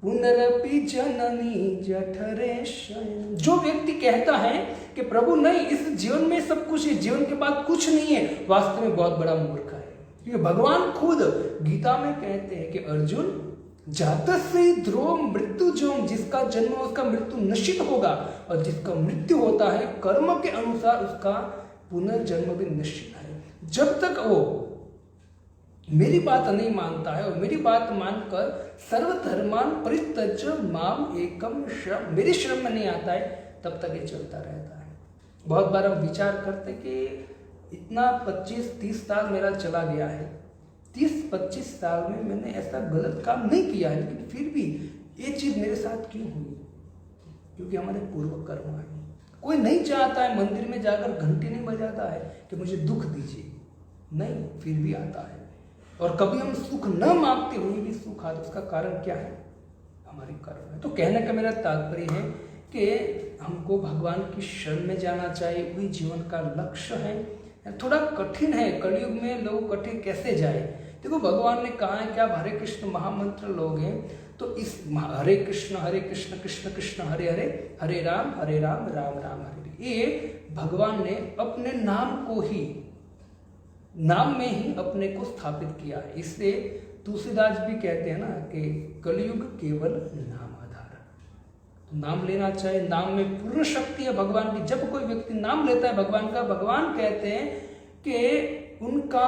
पुनरपि जननी जठरे शयनम। जो व्यक्ति कहता है कि प्रभु नहीं, इस जीवन में सब कुछ है, जीवन के बाद कुछ नहीं है, वास्तव में बहुत बड़ा मूर्ख है। क्योंकि भगवान खुद गीता में कहते हैं कि अर्जुन, जातस्य ध्रुव मृत्यु जोम, जिसका जन्म उसका मृत्यु निश्चित होगा, और जिसका मृत्यु होता है कर्म के अनुसार उसका पुनर्जन्म भी निश्चित है। जब तक वो मेरी बात नहीं मानता है और मेरी बात मानकर सर्वधर्मान परित्यज्य माम एकम शरणं, मेरी शरण में नहीं आता है, तब तक ये चलता रहता है। बहुत बार हम विचार करते कि इतना 25-30 साल मेरा चला गया है, 30-25 साल में मैंने ऐसा गलत काम नहीं किया है, लेकिन फिर भी ये चीज मेरे साथ क्यों हुई? क्योंकि हमारे पूर्व कर्म है। कोई नहीं चाहता है मंदिर में जाकर घंटी नहीं बजाता है कि मुझे दुख दीजिए, नहीं, फिर भी आता है। और कभी हम सुख न मांगते हुए भी सुख आता, उसका कारण क्या है? हमारे कर्म है। तो कहने का मेरा तात्पर्य है कि हमको भगवान की शरण में जाना चाहिए, वही जीवन का लक्ष्य है। थोड़ा कठिन है, कलयुग में लोग कठिन कैसे जाए। देखो भगवान ने कहा है कि आप हरे कृष्ण महामंत्र लोगे तो इस हरे कृष्ण कृष्ण कृष्ण हरे हरे, हरे राम राम राम हरे, ये भगवान ने अपने नाम को ही, नाम में ही अपने को स्थापित किया है। इससे तुलसीदास भी कहते हैं ना कि कलयुग केवल नाम आधार। तो नाम लेना चाहिए, नाम में पूर्ण शक्ति है भगवान की। जब कोई व्यक्ति नाम लेता है भगवान का, भगवान कहते हैं कि उनका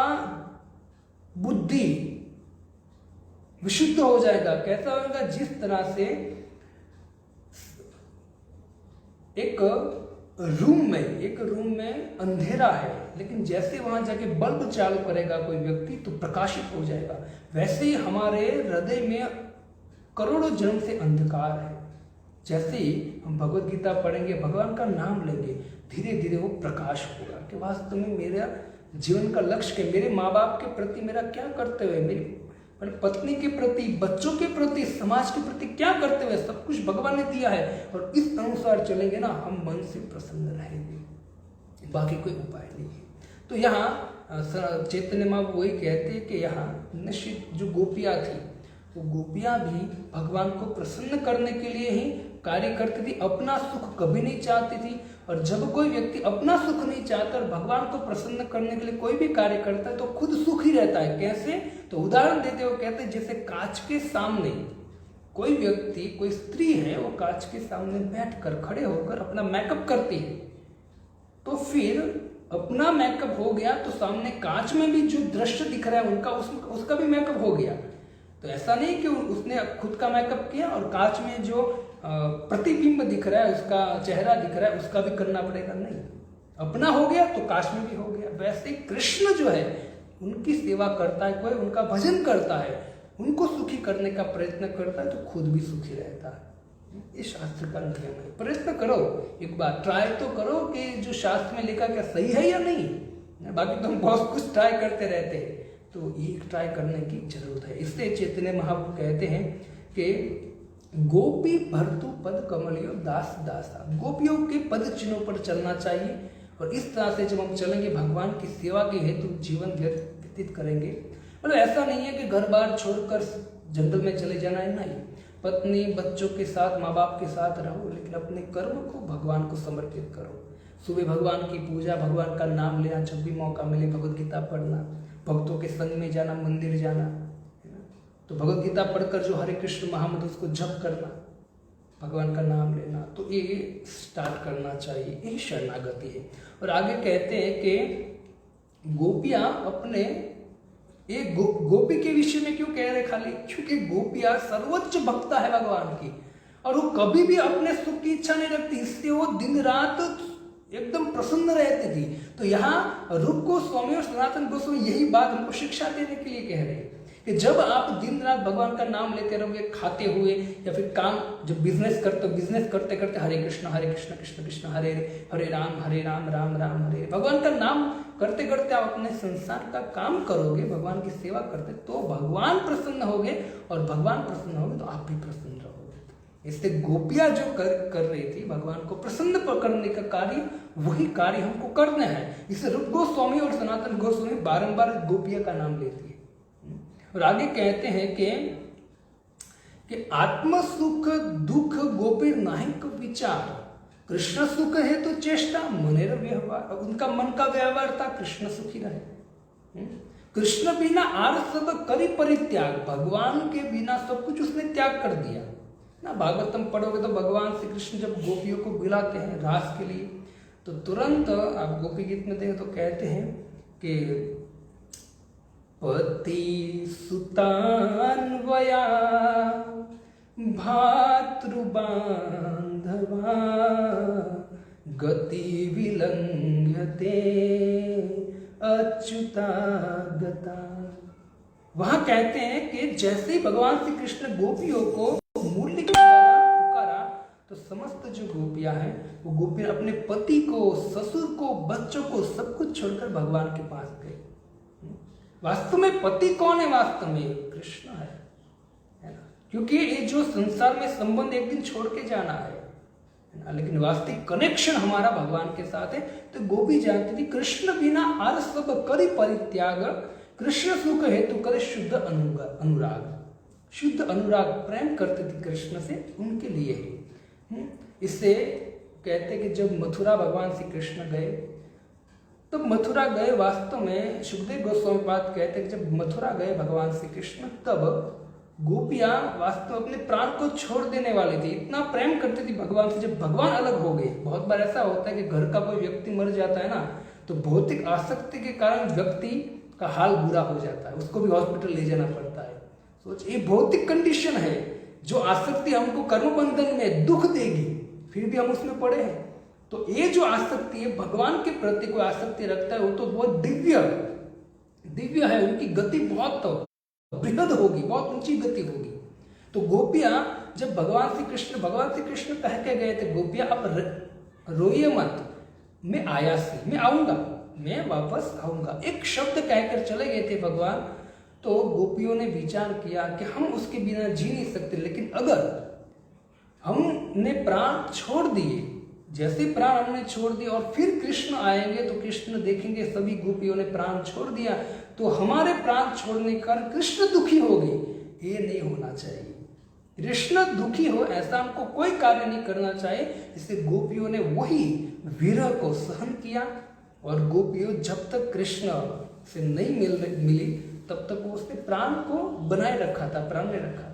बुद्धि विशुद्ध हो जाएगा। कैसा होगा? जिस तरह से एक रूम में अंधेरा है, लेकिन जैसे वहां जाके बल्ब चालू करेगा कोई व्यक्ति तो प्रकाशित हो जाएगा, वैसे ही हमारे हृदय में करोड़ों जन्म से अंधकार है। जैसे ही हम भगवद गीता पढ़ेंगे, भगवान का नाम लेंगे, धीरे धीरे वो प्रकाश होगा कि वास्तव में मेरा जीवन का लक्ष्य क्या, मेरे माँ बाप के प्रति मेरा क्या कर्तव्य है, मेरी पत्नी के प्रति, बच्चों के प्रति, समाज के प्रति क्या करते हुए, सब कुछ भगवान ने दिया है। और इस अनुसार चलेंगे ना, हम मन से प्रसन्न रहेंगे, बाकी कोई उपाय नहीं है। तो यहाँ चैतन्य माँ वही कहते हैं कि यहाँ निश्चित जो गोपियाँ थी, वो गोपियाँ भी भगवान को प्रसन्न करने के लिए ही कार्य करती थी, अपना सुख कभी नहीं चाहती थी। और जब कोई व्यक्ति अपना सुख नहीं चाहता और भगवान को प्रसन्न करने के लिए कोई भी कार्य करता है तो खुद सुखी रहता है। कैसे? तो उदाहरण देते हुए कहते हैं, जैसे कांच के सामने कोई व्यक्ति, कोई स्त्री है, वो कांच के सामने बैठकर, खड़े होकर अपना मेकअप करती है, तो फिर अपना मेकअप हो गया तो सामने कांच में भी जो दृश्य दिख रहा है उनका, उसका भी मेकअप हो गया। तो ऐसा नहीं कि उसने खुद का मेकअप किया और कांच में जो प्रतिबिंब दिख रहा है, उसका चेहरा दिख रहा है, उसका भी करना पड़ेगा, नहीं, अपना हो गया तो कांच में भी हो गया। वैसे कृष्ण जो है उनकी सेवा करता है कोई, उनका भजन करता है, उनको सुखी करने का प्रयत्न करता है, तो खुद भी सुखी रहता है। ये शास्त्र का नियम है। प्रयत्न करो, एक बार ट्राई तो करो कि जो शास्त्र में लिखा क्या सही है या नहीं। बाकी तो हम बहुत कुछ ट्राई करते रहते हैं, तो ये ट्राई करने की जरूरत है। इसलिए चैतन्य महाप्रभु कहते हैं कि गोपी भर्तु पद कमलियो दास दासा, गोपियों के पद चिन्हों पर चलना चाहिए। और इस तरह से जब हम चलेंगे, भगवान की सेवा के हेतु जीवन व्यतीत करेंगे। मतलब ऐसा नहीं है कि घर बार छोड़कर जंगल में चले जाना है, नहीं। पत्नी बच्चों के साथ, माँ बाप के साथ रहो, लेकिन अपने कर्म को भगवान को समर्पित करो। सुबह भगवान की पूजा, भगवान का नाम लेना, जब भी मौका मिले भगवत गीता पढ़ना, भक्तों के संग में जाना, मंदिर जाना, है ना। तो भगवत गीता पढ़कर जो हरे कृष्ण महामंत्र उसको जप करना, भगवान का नाम लेना, तो ये स्टार्ट करना चाहिए। यही शरणागति है। और आगे कहते हैं कि गोपियां अपने एक गोपी के विषय में क्यों कह रहे खाली, क्योंकि गोपियां सर्वोच्च भक्ता है भगवान की, और वो कभी भी अपने सुख की इच्छा नहीं रखती, इसलिए वो दिन रात एकदम प्रसन्न रहती थी। तो यहाँ रूप गोस्वामी और सनातन गोस्वामी यही बात हमको शिक्षा देने के लिए कह रहे हैं कि जब आप दिन रात भगवान का नाम लेते रहोगे, खाते हुए या फिर काम जब बिजनेस करते हो, बिजनेस करते करते हरे कृष्ण कृष्ण कृष्ण हरे हरे राम राम राम हरे, भगवान का नाम करते करते आप अपने संसार का काम करोगे, भगवान की सेवा करते, तो भगवान प्रसन्न होगे, और भगवान प्रसन्न होगे तो आप भी प्रसन्न रहोगे। इसलिए गोपियां जो कर रही थी, भगवान को प्रसन्न करने का कार्य, वही कार्य हमको करना है। इसलिए रूप गोस्वामी और सनातन गोस्वामी बारंबार गोपिया का नाम लेती है। और आगे कहते हैं कि आत्म सुख दुख गोपी नाहिक विचार, कृष्ण सुख है तो चेष्टा मनेर व्यवहार, उनका मन का व्यवहार था कृष्ण सुखी रहे। कृष्ण बिना आर सब करी परित्याग, भगवान के बिना सब कुछ उसने त्याग कर दिया ना। भागवतम पढ़ोगे तो भगवान श्री कृष्ण जब गोपियों को बुलाते हैं रास के लिए, तो तुरंत आप गोपी गीत में देखें तो कहते हैं कि पति सुतान्वया भातृबांधवा गति विलंघ्यते अच्युतागता। वहां कहते हैं कि जैसे ही भगवान श्री कृष्ण गोपियों को मूल्य के द्वारा पुकारा, तो समस्त जो गोपियां हैं वो गोपियां अपने पति को, ससुर को, बच्चों को सब कुछ छोड़कर भगवान के पास गए। वास्तव में पति कौन है? वास्तव में कृष्ण है ना, क्योंकि ये जो संसार में संबंध एक दिन छोड़ के जाना है ना, लेकिन वास्तविक कनेक्शन हमारा भगवान के साथ है। तो गोपी जानती थी कृष्ण बिना आर सब करी परित्याग, कृष्ण सुख हेतु करे शुद्ध अनुराग, शुद्ध अनुराग प्रेम करते थे कृष्ण से, उनके लिए। इससे कहते कि जब मथुरा भगवान श्री कृष्ण गए, तब मथुरा गए, वास्तव में सुखदेव गोस्वामी बात कहते हैं कि जब मथुरा गए भगवान श्री कृष्ण, तब गोपियां वास्तव अपने प्राण को छोड़ देने वाली थी, इतना प्रेम करती थी भगवान से। जब भगवान अलग हो गए, बहुत बार ऐसा होता है कि घर का कोई व्यक्ति मर जाता है ना, तो भौतिक आसक्ति के कारण व्यक्ति का हाल बुरा हो जाता है, उसको भी हॉस्पिटल ले जाना पड़ता है। सोच, ये भौतिक कंडीशन है, जो आसक्ति हमको कर्म बंधन में दुख देगी, फिर भी हम उसमें पड़े हैं। तो ये जो आसक्ति है, भगवान के प्रति कोई आसक्ति रखता है, वो तो बहुत दिव्य है, उनकी गति बहुत बृहद होगी, बहुत ऊंची गति होगी। तो गोपियां जब भगवान श्री कृष्ण कह के गए थे, गोपियां अब रोइए मत, मैं आया सी, मैं आऊंगा, मैं वापस आऊंगा, एक शब्द कहकर चले गए थे भगवान। तो गोपियों ने विचार किया कि हम उसके बिना जी नहीं सकते, लेकिन अगर हमने प्राण छोड़ दिए, जैसे प्राण हमने छोड़ दिए और फिर कृष्ण आएंगे तो कृष्ण देखेंगे सभी गोपियों ने प्राण छोड़ दिया, तो हमारे प्राण छोड़ने का कृष्ण दुखी हो गए। ये नहीं होना चाहिए, कृष्ण दुखी हो ऐसा हमको कोई कार्य नहीं करना चाहिए। इससे गोपियों ने वही विरह को सहन किया, और गोपियों जब तक कृष्ण से नहीं मिली तब तक वो उसने प्राण को बनाए रखा था, प्राण ने रखा था।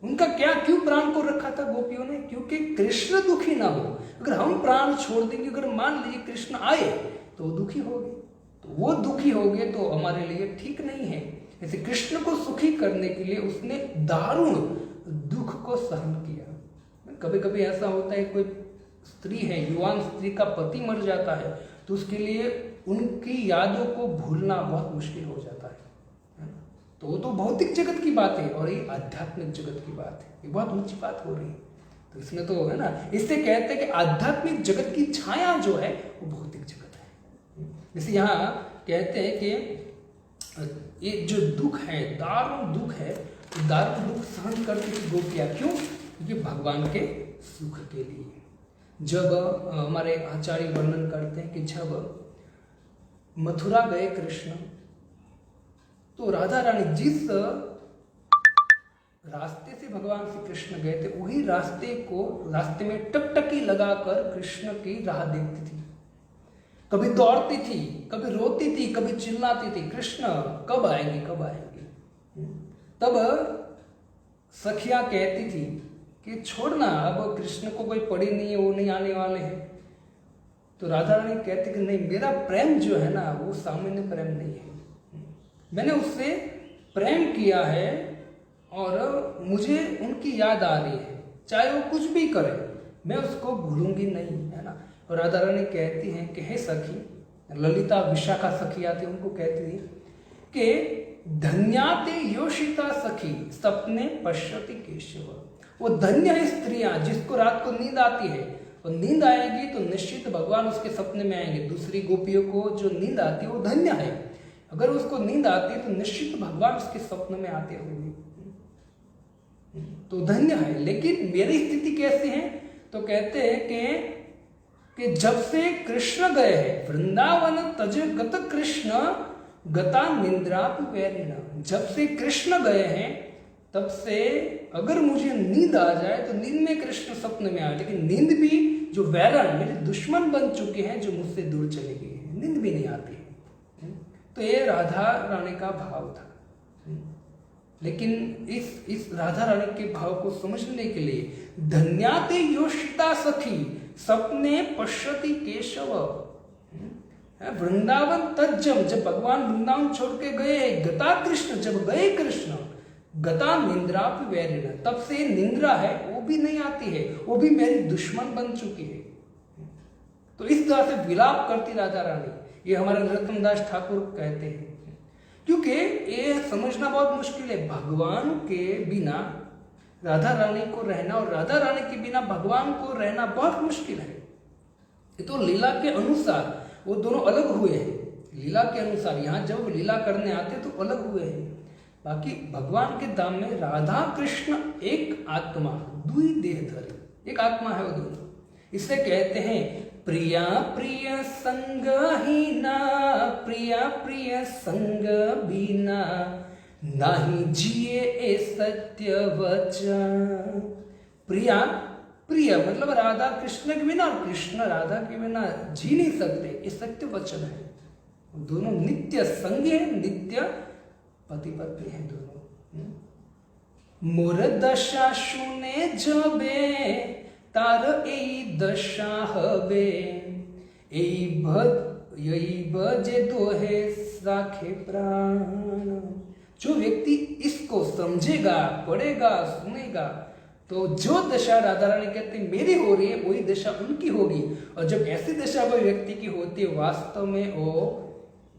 उनका क्या, क्यों प्राण को रखा था गोपियों ने? क्योंकि कृष्ण दुखी ना हो। अगर हम प्राण छोड़ देंगे, अगर मान लीजिए कृष्ण आए तो वो दुखी हो गए, तो वो दुखी हो गए तो हमारे लिए ठीक नहीं है। ऐसे कृष्ण को सुखी करने के लिए उसने दारुण दुख को सहन किया। कभी कभी ऐसा होता है, कोई स्त्री है, युवान स्त्री का पति मर जाता है, तो उसके लिए उनकी यादों को भूलना बहुत मुश्किल हो जाता है। तो वो तो भौतिक जगत की बात है, और ये आध्यात्मिक जगत की बात है, ये बहुत ऊंची बात हो रही है। तो इसमें तो है ना, इससे कहते हैं कि आध्यात्मिक जगत की छाया जो है वो भौतिक जगत है। जैसे यहाँ कहते हैं कि ये जो दुख है, दारुण दुख है, दारुण दुख सहन करती थी गोपियाँ। क्यों? क्योंकि भगवान के सुख के लिए। जब हमारे आचार्य वर्णन करते हैं कि जब मथुरा गए कृष्ण, तो राधा रानी जिस रास्ते से भगवान श्री कृष्ण गए थे, वही रास्ते में टकटकी लगाकर कृष्ण की राह देखती थी। कभी दौड़ती थी, कभी रोती थी, कभी चिल्लाती थी, कृष्ण कब आएंगे, कब आएंगे। तब सखिया कहती थी कि छोड़ना, अब कृष्ण को कोई पड़ी नहीं है, वो नहीं आने वाले हैं। तो राधा रानी कहती कि नहीं, मेरा प्रेम जो है ना वो सामान्य प्रेम नहीं है, मैंने उससे प्रेम किया है और मुझे उनकी याद आ रही है, चाहे वो कुछ भी करे मैं उसको भूलूंगी नहीं, है ना। और राधा रानी कहती हैं कि हे सखी, ललिता विशाखा सखी आती, उनको कहती थी कि धन्याते योषिता सखी सपने पश्यति केशव। वो धन्य है स्त्रियां जिसको रात को नींद आती है, और नींद आएगी तो निश्चित भगवान उसके सपने में आएंगे। दूसरी गोपियों को जो नींद आती है वो धन्य है, अगर उसको नींद आती है तो निश्चित भगवान उसके सपने में आते होंगे, तो धन्य है। लेकिन मेरी स्थिति कैसी है? तो कहते हैं कि जब से कृष्ण गए हैं वृंदावन तज गत कृष्ण गता निंद्रा वैरिण। जब से कृष्ण गए हैं तब से अगर मुझे नींद आ जाए तो नींद में कृष्ण सपने में आए, लेकिन नींद भी जो वैरण मेरे दुश्मन बन चुके हैं, जो मुझसे दूर चले गए हैं, नींद भी नहीं आती है। तो ये राधा रानी का भाव था। लेकिन इस राधा रानी के भाव को समझने के लिए धन्याते योषिता सखी सपने पश्यति केशव। वृंदावन तज्जम, जब भगवान वृंदावन छोड़ के गए, गता कृष्ण, जब गए कृष्ण, गता निंद्रा वैरिण, तब से निंद्रा है वो भी नहीं आती है, वो भी मेरी दुश्मन बन चुकी है। तो इस तरह से विलाप करती राधा रानी, ये हमारे नरोत्तम दास ठाकुर कहते हैं। क्योंकि ये समझना बहुत मुश्किल है, भगवान के बिना राधा रानी को रहना और राधा रानी के बिना भगवान को रहना बहुत मुश्किल है। ये तो लीला के अनुसार वो दोनों अलग हुए हैं, लीला के अनुसार यहाँ जब लीला करने आते तो अलग हुए हैं। बाकी भगवान के धाम में राधा कृष्ण एक आत्मा, दुई देह धरी, एक आत्मा है वो दोनों। इसे कहते हैं प्रिया प्रिय संग ही ना, प्रिया प्रिय संग बिना नाही जिए ए सत्य वचन। प्रिया प्रिय मतलब राधा कृष्ण के बिना और कृष्ण राधा के बिना जी नहीं सकते, ये सत्य वचन है। दोनों नित्य संग है, नित्य पति पत्नी है दोनों। मोर दशा शुने जबे तार एई दशा हवे, यही भजे दोहे साखे प्राण। जो व्यक्ति इसको समझेगा, पढ़ेगा, सुनेगा, तो जो दशा राधा रानी कहते हैं मेरी हो रही है वही दशा उनकी होगी। और जब ऐसी दशा कोई व्यक्ति की होती है, वास्तव में वो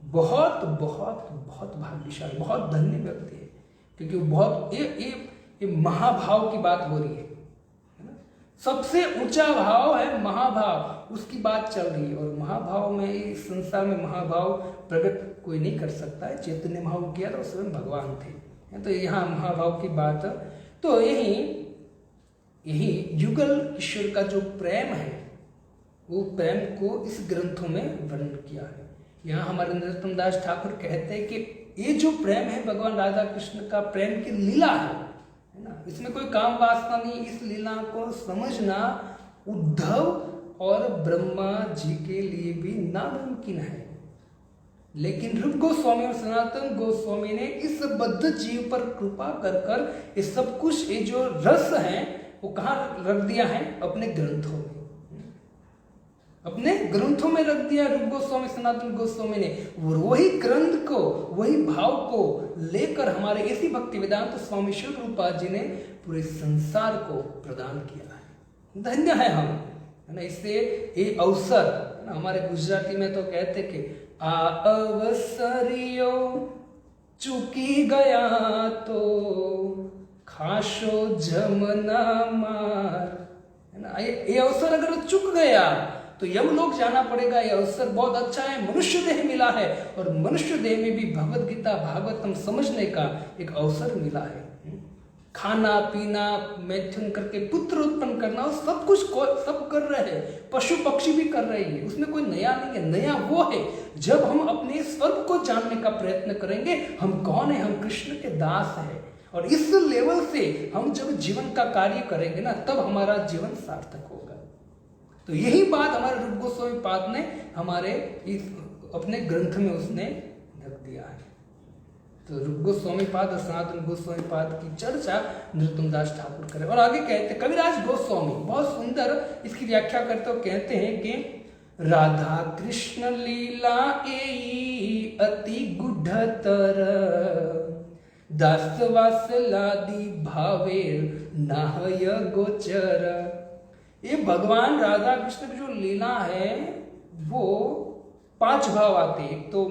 बहुत बहुत बहुत भाग्यशाली, बहुत धन्य व्यक्ति है। क्योंकि वो बहुत ये महाभाव की बात हो रही है ना। सबसे ऊंचा भाव है महाभाव, उसकी बात चल रही है। और महाभाव में, इस संसार में महाभाव प्रकट कोई नहीं कर सकता है। चैतन्य महाभाव किया था, उसमें भगवान थे। तो यहाँ महाभाव की बात, तो यही युगल ईश्वर का जो प्रेम है, वो प्रेम को इस ग्रंथों में वर्णन किया है। यहाँ हमारे नरोत्तम दास ठाकुर कहते हैं कि ये जो प्रेम है भगवान राधा कृष्ण का, प्रेम की लीला है ना, इसमें कोई काम वासना नहीं। इस लीला को समझना उद्धव और ब्रह्मा जी के लिए भी नामुमकिन है। लेकिन रूप गोस्वामी और सनातन गोस्वामी ने इस बद्ध जीव पर कृपा कर ये सब कुछ, ये जो रस है वो कहाँ रख दिया है? अपने ग्रंथों में, अपने ग्रंथों में रख दिया रूप गोस्वामी सनातन गोस्वामी ने। वही ग्रंथ को, वही भाव को लेकर हमारे इसी भक्ति वेदांत स्वामी शिव रूपा जी ने पूरे संसार को प्रदान किया है। धन्य है हम, है ना। इससे ये अवसर, हमारे गुजराती में तो कहते कि आ अवसरियो चूकी गया तो खाशो जमना मार, ना। ये अवसर अगर चुक गया तो यमलोक जाना पड़ेगा। ये अवसर बहुत अच्छा है, मनुष्य देह मिला है और मनुष्य देह में भी भगवत गीता भागवतम समझने का एक अवसर मिला है। खाना पीना, मैथुन करके पुत्र उत्पन्न करना, सब कुछ सब कर रहे हैं, पशु पक्षी भी कर रही है, उसमें कोई नया नहीं है। नया वो है जब हम अपने स्वर्ग को जानने का प्रयत्न करेंगे। हम कौन है? हम कृष्ण के दास हैं। और इस लेवल से हम जब जीवन का कार्य करेंगे ना, तब हमारा जीवन सार्थक होगा। तो यही बात हमारे रूप गोस्वामी पाद ने हमारे इस अपने ग्रंथ में उसने रख दिया है। तो रूप गोस्वामी पाद और सनातन गोस्वामी पाद की चर्चा नरोत्तम दास ठाकुर करें। और आगे कहते, कविराज गोस्वामी बहुत सुंदर इसकी व्याख्या करते हो, कहते हैं कि राधा कृष्ण लीला एई अति गुढ़तर, दासवासलादि भावेर नाहय गोचर। ये भगवान राधा कृष्ण की जो लीला है वो 5 भाव आते हैं। एक तो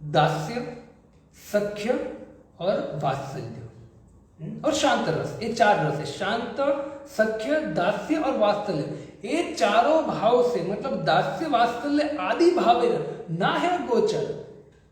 दास्य, सख्य और वात्सल्य और शांत रस। ये 4 रस है, शांत, सख्य, दास्य और वात्सल्य। ये चारों भाव से, मतलब दास्य वात्सल्य आदि भावे ना है गोचर।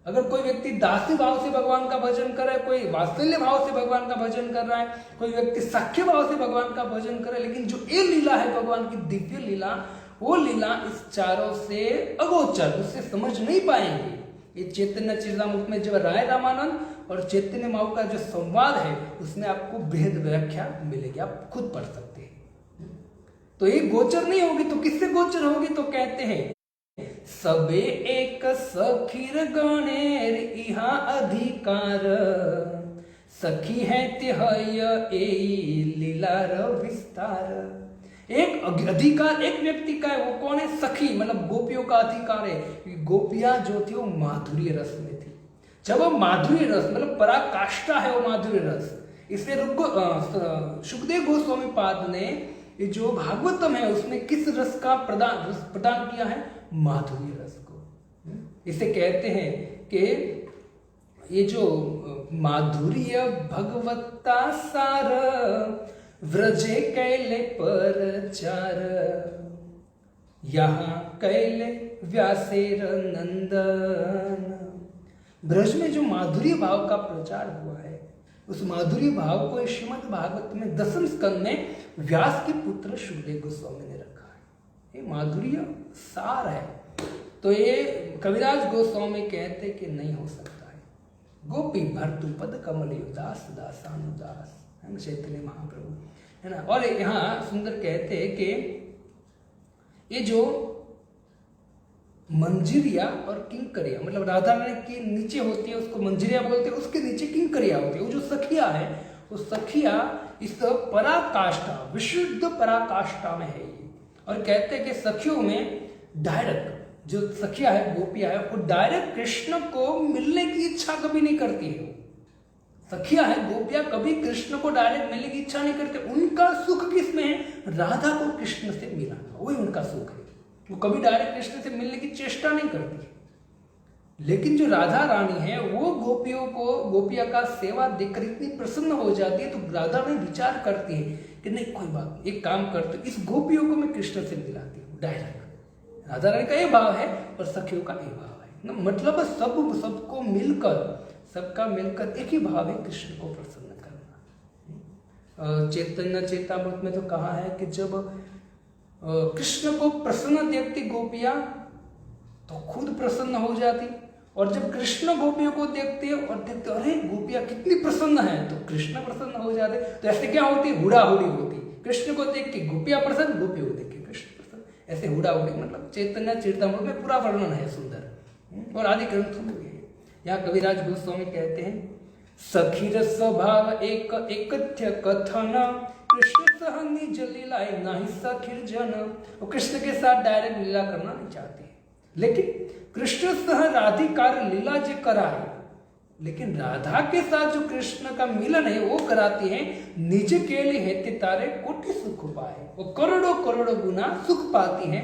अगर कोई व्यक्ति दास्य भाव से भगवान का भजन कर रहा है, कोई वात्सल्य भाव से भगवान का भजन कर रहा है, कोई व्यक्ति सख्य भाव से भगवान का भजन कर रहा है, लेकिन जो ये लीला है भगवान की दिव्य लीला, वो लीला इस चारों से अगोचर, उससे समझ नहीं पाएंगे। ये चैतन्य चरितामृत में जब राय रामानंद और चैतन्य माऊ का जो संवाद है उसमें आपको बेहद व्याख्या मिलेगी, आप खुद पढ़ सकते हैं। तो ये गोचर नहीं होगी तो किससे गोचर होगी? तो कहते हैं सबे एक सखीर गणेर इहा अधिकार, सखी है तिहय एई लीलार विस्तार। एक अधिकार एक व्यक्ति का है, वो कौन है? सखी, मतलब गोपियों का अधिकार है। गोपियां जो थी वो माधुर्य रस में थी। जब वो माधुर्य रस, मतलब पराकाष्ठा है वो माधुर्य रस, इसलिए सुखदेव गोस्वामी पाद ने ये जो भागवतम है उसमें किस रस का प्रदान किया है? माधुर्य रस को। इसे कहते हैं कि ये जो माधुर्य भगवत्ता सार, व्रजे कैले परचार, यहाँ कैले व्यासेर नंदन। ब्रज में जो माधुर्य भाव का प्रचार हुआ है, उस माधुर्य भाव को श्रीमद् भागवत में 10वें स्कंद में व्यास के पुत्र सुखदेव गोस्वामी ने रखा है। ये माधुर्य सार है। तो ये कविराज गोस्वामी कहते कि नहीं हो सकता है। गोपी भर्तु पद कमल दास दासानुदास, हम चैतन्य महाप्रभु है ना। और यहाँ सुंदर कहते हैं कि ये जो मंजिरिया और किंकरिया, मतलब राधा रानी के नीचे होती है उसको मंजिरिया बोलते हैं, उसके नीचे किंकरिया होती है। वो जो सखिया है वो सखिया इस पराकाष्ठा, विशुद्ध पराकाष्ठा में है ये। और कहते हैं कि सखियों में डायरेक्ट जो सखिया है, गोपिया है, वो डायरेक्ट कृष्ण को मिलने की इच्छा कभी नहीं करती है। सखिया है, गोपिया कभी कृष्ण को डायरेक्ट मिलने की इच्छा नहीं करते। उनका सुख किसमें है? राधा को कृष्ण से मिलाना, वही उनका सुख है। वो कभी डायरेक्ट कृष्ण से मिलने की चेष्टा नहीं करती। लेकिन जो राधा रानी है वो गोपियों को, गोपिया का सेवा देखकर इतनी प्रसन्न हो जाती है, तो राधा रानी विचार करती है कि नहीं कोई बात, एक काम करते, इस गोपियों को मैं कृष्ण से मिलाती हूँ डायरेक्ट। राधा रानी का ये भाव है और सखियों का ये भाव है ना, मतलब सबको मिलकर, सबका मिलकर एक ही भाव है, कृष्ण को प्रसन्न करना। चैतन्य चेतामृत में तो कहा है कि जब कृष्ण को प्रसन्न देखती गोपियां तो खुद प्रसन्न हो जाती, और जब कृष्ण गोपियों को देखते और देखते अरे गोपियां कितनी प्रसन्न है, तो कृष्ण प्रसन्न हो जाते। तो ऐसे क्या होती? हुड़ाहुड़ी होती। कृष्ण को देख के गोपियां प्रसन्न, गोपियों को देख के कृष्ण प्रसन्न, ऐसे हुड़ाहुड़ी। मतलब चैतन्य चरितामृत में पूरा वर्णन है सुंदर, और आदि ग्रंथों में भी है। यहाँ कविराज गोस्वामी कहते हैं सखीर स्वभाव एक एकथ्य कथन, कृष्ण सह निज लीलाए नाही सखीर जन। वो कृष्ण के साथ डायरेक्ट लीला करना नहीं चाहते, लेकिन कृष्ण सह राधिकार लीला जो कराए, लेकिन राधा के साथ जो कृष्ण का मिलन है वो कराती है। निज के लिए हेते तारे कोटि सुख पाए, वो करोड़ों करोड़ों गुना सुख पाती है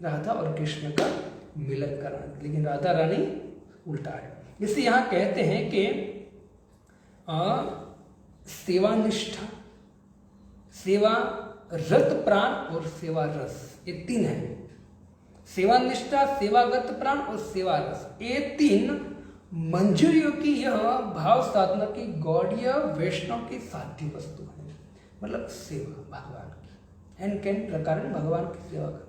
राधा और कृष्ण का मिलन कराना। लेकिन राधा रानी उल्टा है। इसे यहाँ कहते हैं कि सेवानिष्ठा, सेवा रत प्राण और सेवा रस, ये तीन है। सेवा निष्ठा, सेवागत प्राण और सेवा रस, ये तीन मंजूरियों की यह भाव साधना की गौड़ीय वैष्णव की साध्य वस्तु है। मतलब सेवा भगवान की, एन कैन प्रकार भगवान की सेवा कर।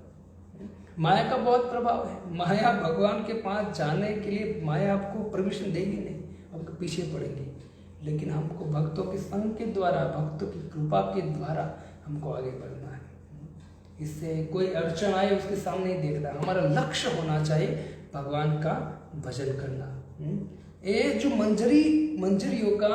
माया का बहुत प्रभाव है। माया भगवान के पास जाने के लिए माया आपको परमिशन देगी नहीं, आपके पीछे पड़ेगी। लेकिन हमको भक्तों के संग के द्वारा, भक्तों की कृपा के द्वारा हमको आगे बढ़ना है। इससे कोई अड़चन आए उसके सामने ही देखना, हमारा लक्ष्य होना चाहिए भगवान का भजन करना। ये जो मंजरियों का,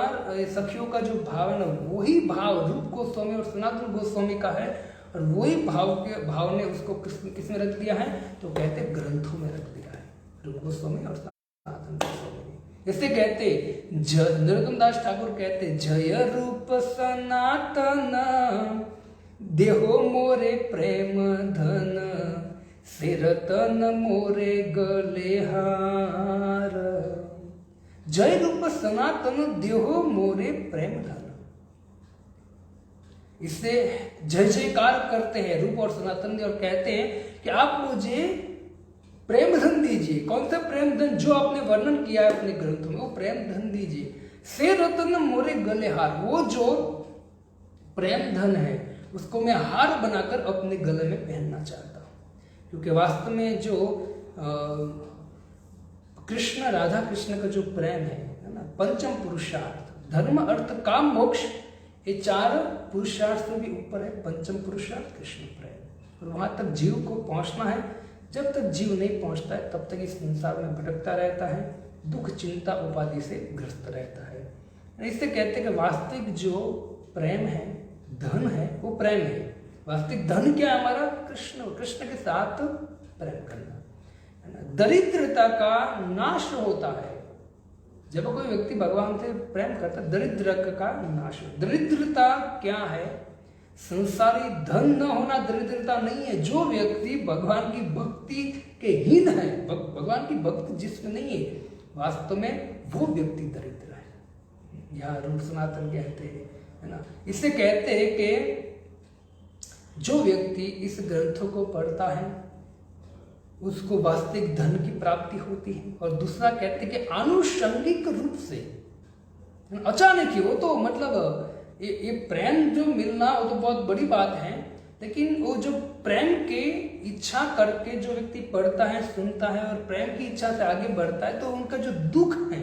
सखियों का जो भाव है ना, वही भाव रूप गोस्वामी और सनातन गोस्वामी का है। और वही भाव ने उसको किस में रख दिया है, तो कहते ग्रंथों में रख दिया है, रूप गोस्वामी और सनातन गोस्वामी। इसे कहते नरोत्तम दास ठाकुर कहते, जय रूप सनातन देहो मोरे प्रेम धन, सिरतन मोरे गले हार। जय रूप सनातन देहो मोरे प्रेम धन। इससे जय जयकार करते हैं रूप और सनातन और कहते हैं कि आप मुझे प्रेम धन दीजिए। कौन सा प्रेम धन? जो आपने वर्णन किया है अपने ग्रंथों में, वो प्रेम धन दीजिए। से रतन मोरे गले हार, वो जो प्रेम धन है उसको मैं हार बनाकर अपने गले में पहनना चाहता हूँ। क्योंकि वास्तव में जो कृष्ण, राधा कृष्ण का जो प्रेम है ना, पंचम पुरुषार्थ, धर्म अर्थ काम मोक्ष, ये चार पुरुषार्थ से भी ऊपर है पंचम पुरुषार्थ कृष्ण प्रेम। और वहां तक जीव को पहुंचना है। जब तक जीव नहीं पहुंचता है तब तक इस संसार में भटकता रहता है, दुख चिंता उपाधि से ग्रस्त रहता है। इससे कहते हैं कि वास्तविक जो प्रेम है, धन है, वो प्रेम है। वास्तविक धन क्या है हमारा? कृष्ण, कृष्ण के साथ प्रेम करना है ना। दरिद्रता का नाश होता है जब कोई व्यक्ति भगवान से प्रेम करता है, दरिद्र का नाश। दरिद्रता क्या है? संसारी धन न होना दरिद्रता नहीं है। जो व्यक्ति भगवान की भक्ति के हीन है, भगवान की भक्ति जिसमें नहीं है, वास्तव में वो व्यक्ति दरिद्र है। यहाँ रूप सनातन कहते हैं, है ना। इससे कहते हैं कि जो व्यक्ति इस ग्रंथों को पढ़ता है उसको वास्तविक धन की प्राप्ति होती है। और दूसरा कहते हैं कि आनुषंगिक रूप से, अचानक ही, वो तो मतलब ये प्रेम जो मिलना वो तो बहुत बड़ी बात है, लेकिन वो जो प्रेम के इच्छा करके जो व्यक्ति पढ़ता है, सुनता है और प्रेम की इच्छा से आगे बढ़ता है, तो उनका जो दुख है,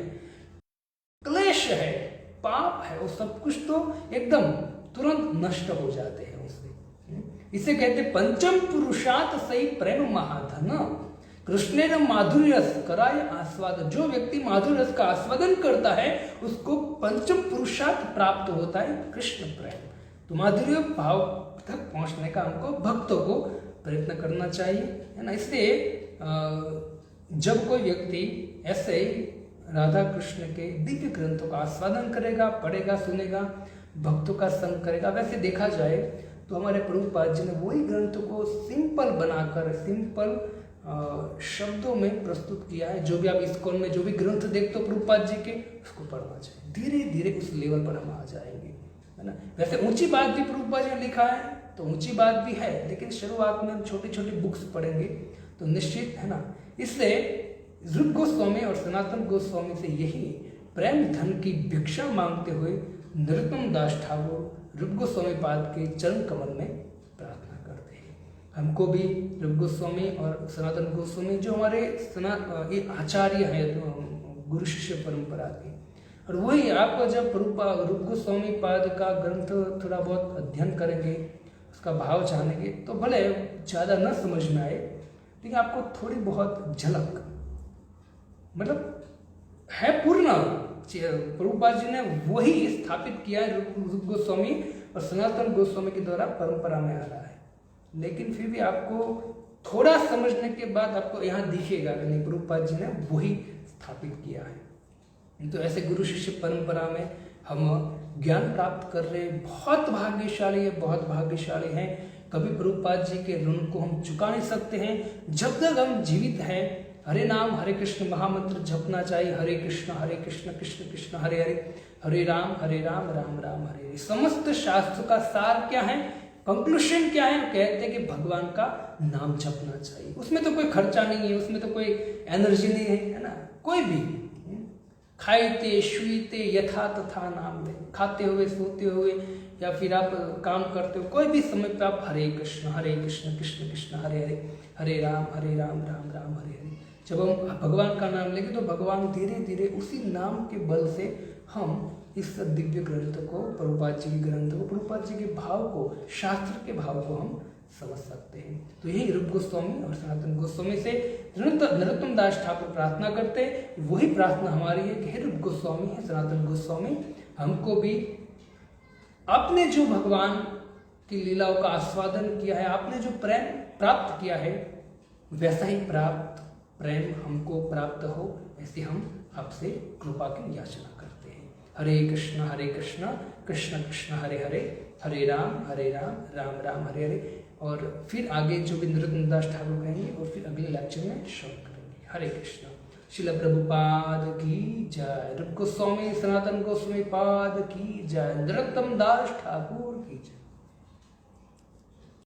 क्लेश है, पाप है, वो सब कुछ तो एकदम तुरंत नष्ट हो जाते हैं उससे। इसे कहते पंचम पुरुषार्थ सही प्रेम महाधन, कृष्ण ने माधुर्य रस कराय आस्वाद। जो व्यक्ति माधुर्य रस का आस्वादन करता है उसको पंचम पुरुषार्थ प्राप्त होता है, कृष्ण प्रेम। तो माधुर्य भाव तक पहुंचने का हमको भक्तों को प्रयत्न करना चाहिए, है ना। इसलिए जब कोई व्यक्ति ऐसे ही राधा कृष्ण के दिव्य ग्रंथों का आस्वादन करेगा, पढ़ेगा, सुनेगा, भक्तों का संग करेगा, वैसे देखा जाए तो हमारे प्रभुपाद जी ने वही ग्रंथों को सिंपल बनाकर, सिंपल शब्दों में प्रस्तुत किया है। जो भी आप इस्कॉन में जो भी ग्रंथ देखते हो प्रभुपाद जी के, उसको पढ़ना चाहिए। धीरे धीरे उस लेवल पर हम आ जाएंगे, है ना। वैसे ऊंची बात भी प्रभुपाद जी ने लिखा है, तो ऊंची बात भी है, लेकिन शुरुआत में हम छोटी छोटी बुक्स पढ़ेंगे तो निश्चित, है ना। इसलिए रूप गोस्वामी और सनातन गोस्वामी से यही प्रेम धन की भिक्षा मांगते हुए नरोत्तम दास ठाकुर रूप गोस्वामी पाद के चरण कमल में प्रार्थना करते हैं। हमको भी रूप गोस्वामी और सनातन गोस्वामी जो हमारे ये आचार्य हैं गुरु शिष्य परंपरा के, और वही आपको जब रूप गोस्वामी पाद का ग्रंथ थोड़ा बहुत अध्ययन करेंगे, उसका भाव जानेंगे, तो भले ज़्यादा न समझ में आए, लेकिन आपको थोड़ी बहुत झलक, मतलब है पूर्ण। प्रभुपाद जी ने वही स्थापित किया है, रूप गोस्वामी और सनातन गोस्वामी के द्वारा परंपरा में आ रहा है। लेकिन फिर भी आपको थोड़ा समझने के बाद आपको यहाँ दिखेगा कि नहीं, प्रभुपाद जी ने वही स्थापित किया है। तो ऐसे गुरु शिष्य परंपरा में हम ज्ञान प्राप्त कर रहे, बहुत भाग्यशाली है, बहुत भाग्यशाली हैं। कभी प्रभुपाद जी के ऋण को हम चुका नहीं सकते हैं। जब तक हम जीवित हैं हरे नाम हरे कृष्ण महामंत्र जपना चाहिए, हरे कृष्ण कृष्ण कृष्ण हरे हरे, हरे राम राम राम हरे हरे। समस्त शास्त्र का सार क्या है, कंक्लूशन क्या है, कहते हैं कि भगवान का नाम जपना चाहिए। उसमें तो कोई खर्चा नहीं है, उसमें तो कोई एनर्जी नहीं है ना। कोई भी खाइते शुईते यथा तथा नाम ले, खाते हुए सोते हुए या फिर आप काम करते हो, कोई भी समय पे आप हरे कृष्ण कृष्ण कृष्ण हरे हरे, हरे राम राम राम हरे हरे। जब हम भगवान का नाम लेंगे तो भगवान धीरे धीरे उसी नाम के बल से हम इस दिव्य ग्रंथ को, प्रभुपाद जी के ग्रंथ को, प्रभुपाद जी के भाव को, शास्त्र के भाव को हम समझ सकते हैं। तो यही रूप गोस्वामी और सनातन गोस्वामी से नरोत्तम दास ठाकुर प्रार्थना करते हैं। वही प्रार्थना हमारी है कि हे रूप गोस्वामी है, सनातन गोस्वामी, हमको भी आपने जो भगवान की लीलाओं का आस्वादन किया है, आपने जो प्रेम प्राप्त किया है, वैसा ही प्रेम हमको प्राप्त हो, ऐसे हम आपसे कृपा की याचना करते हैं। हरे कृष्ण कृष्ण कृष्ण हरे हरे, हरे राम राम राम हरे हरे। और फिर आगे जो भी नरोत्तम दास ठाकुर कहेंगे और फिर अगले लेक्चर में श्रवण करेंगे। हरे कृष्ण। श्रील प्रभुपाद की जय, रूप गोस्वामी सनातन गोस्वामी पाद की जय, नरोत्तम दास ठाकुर की जय।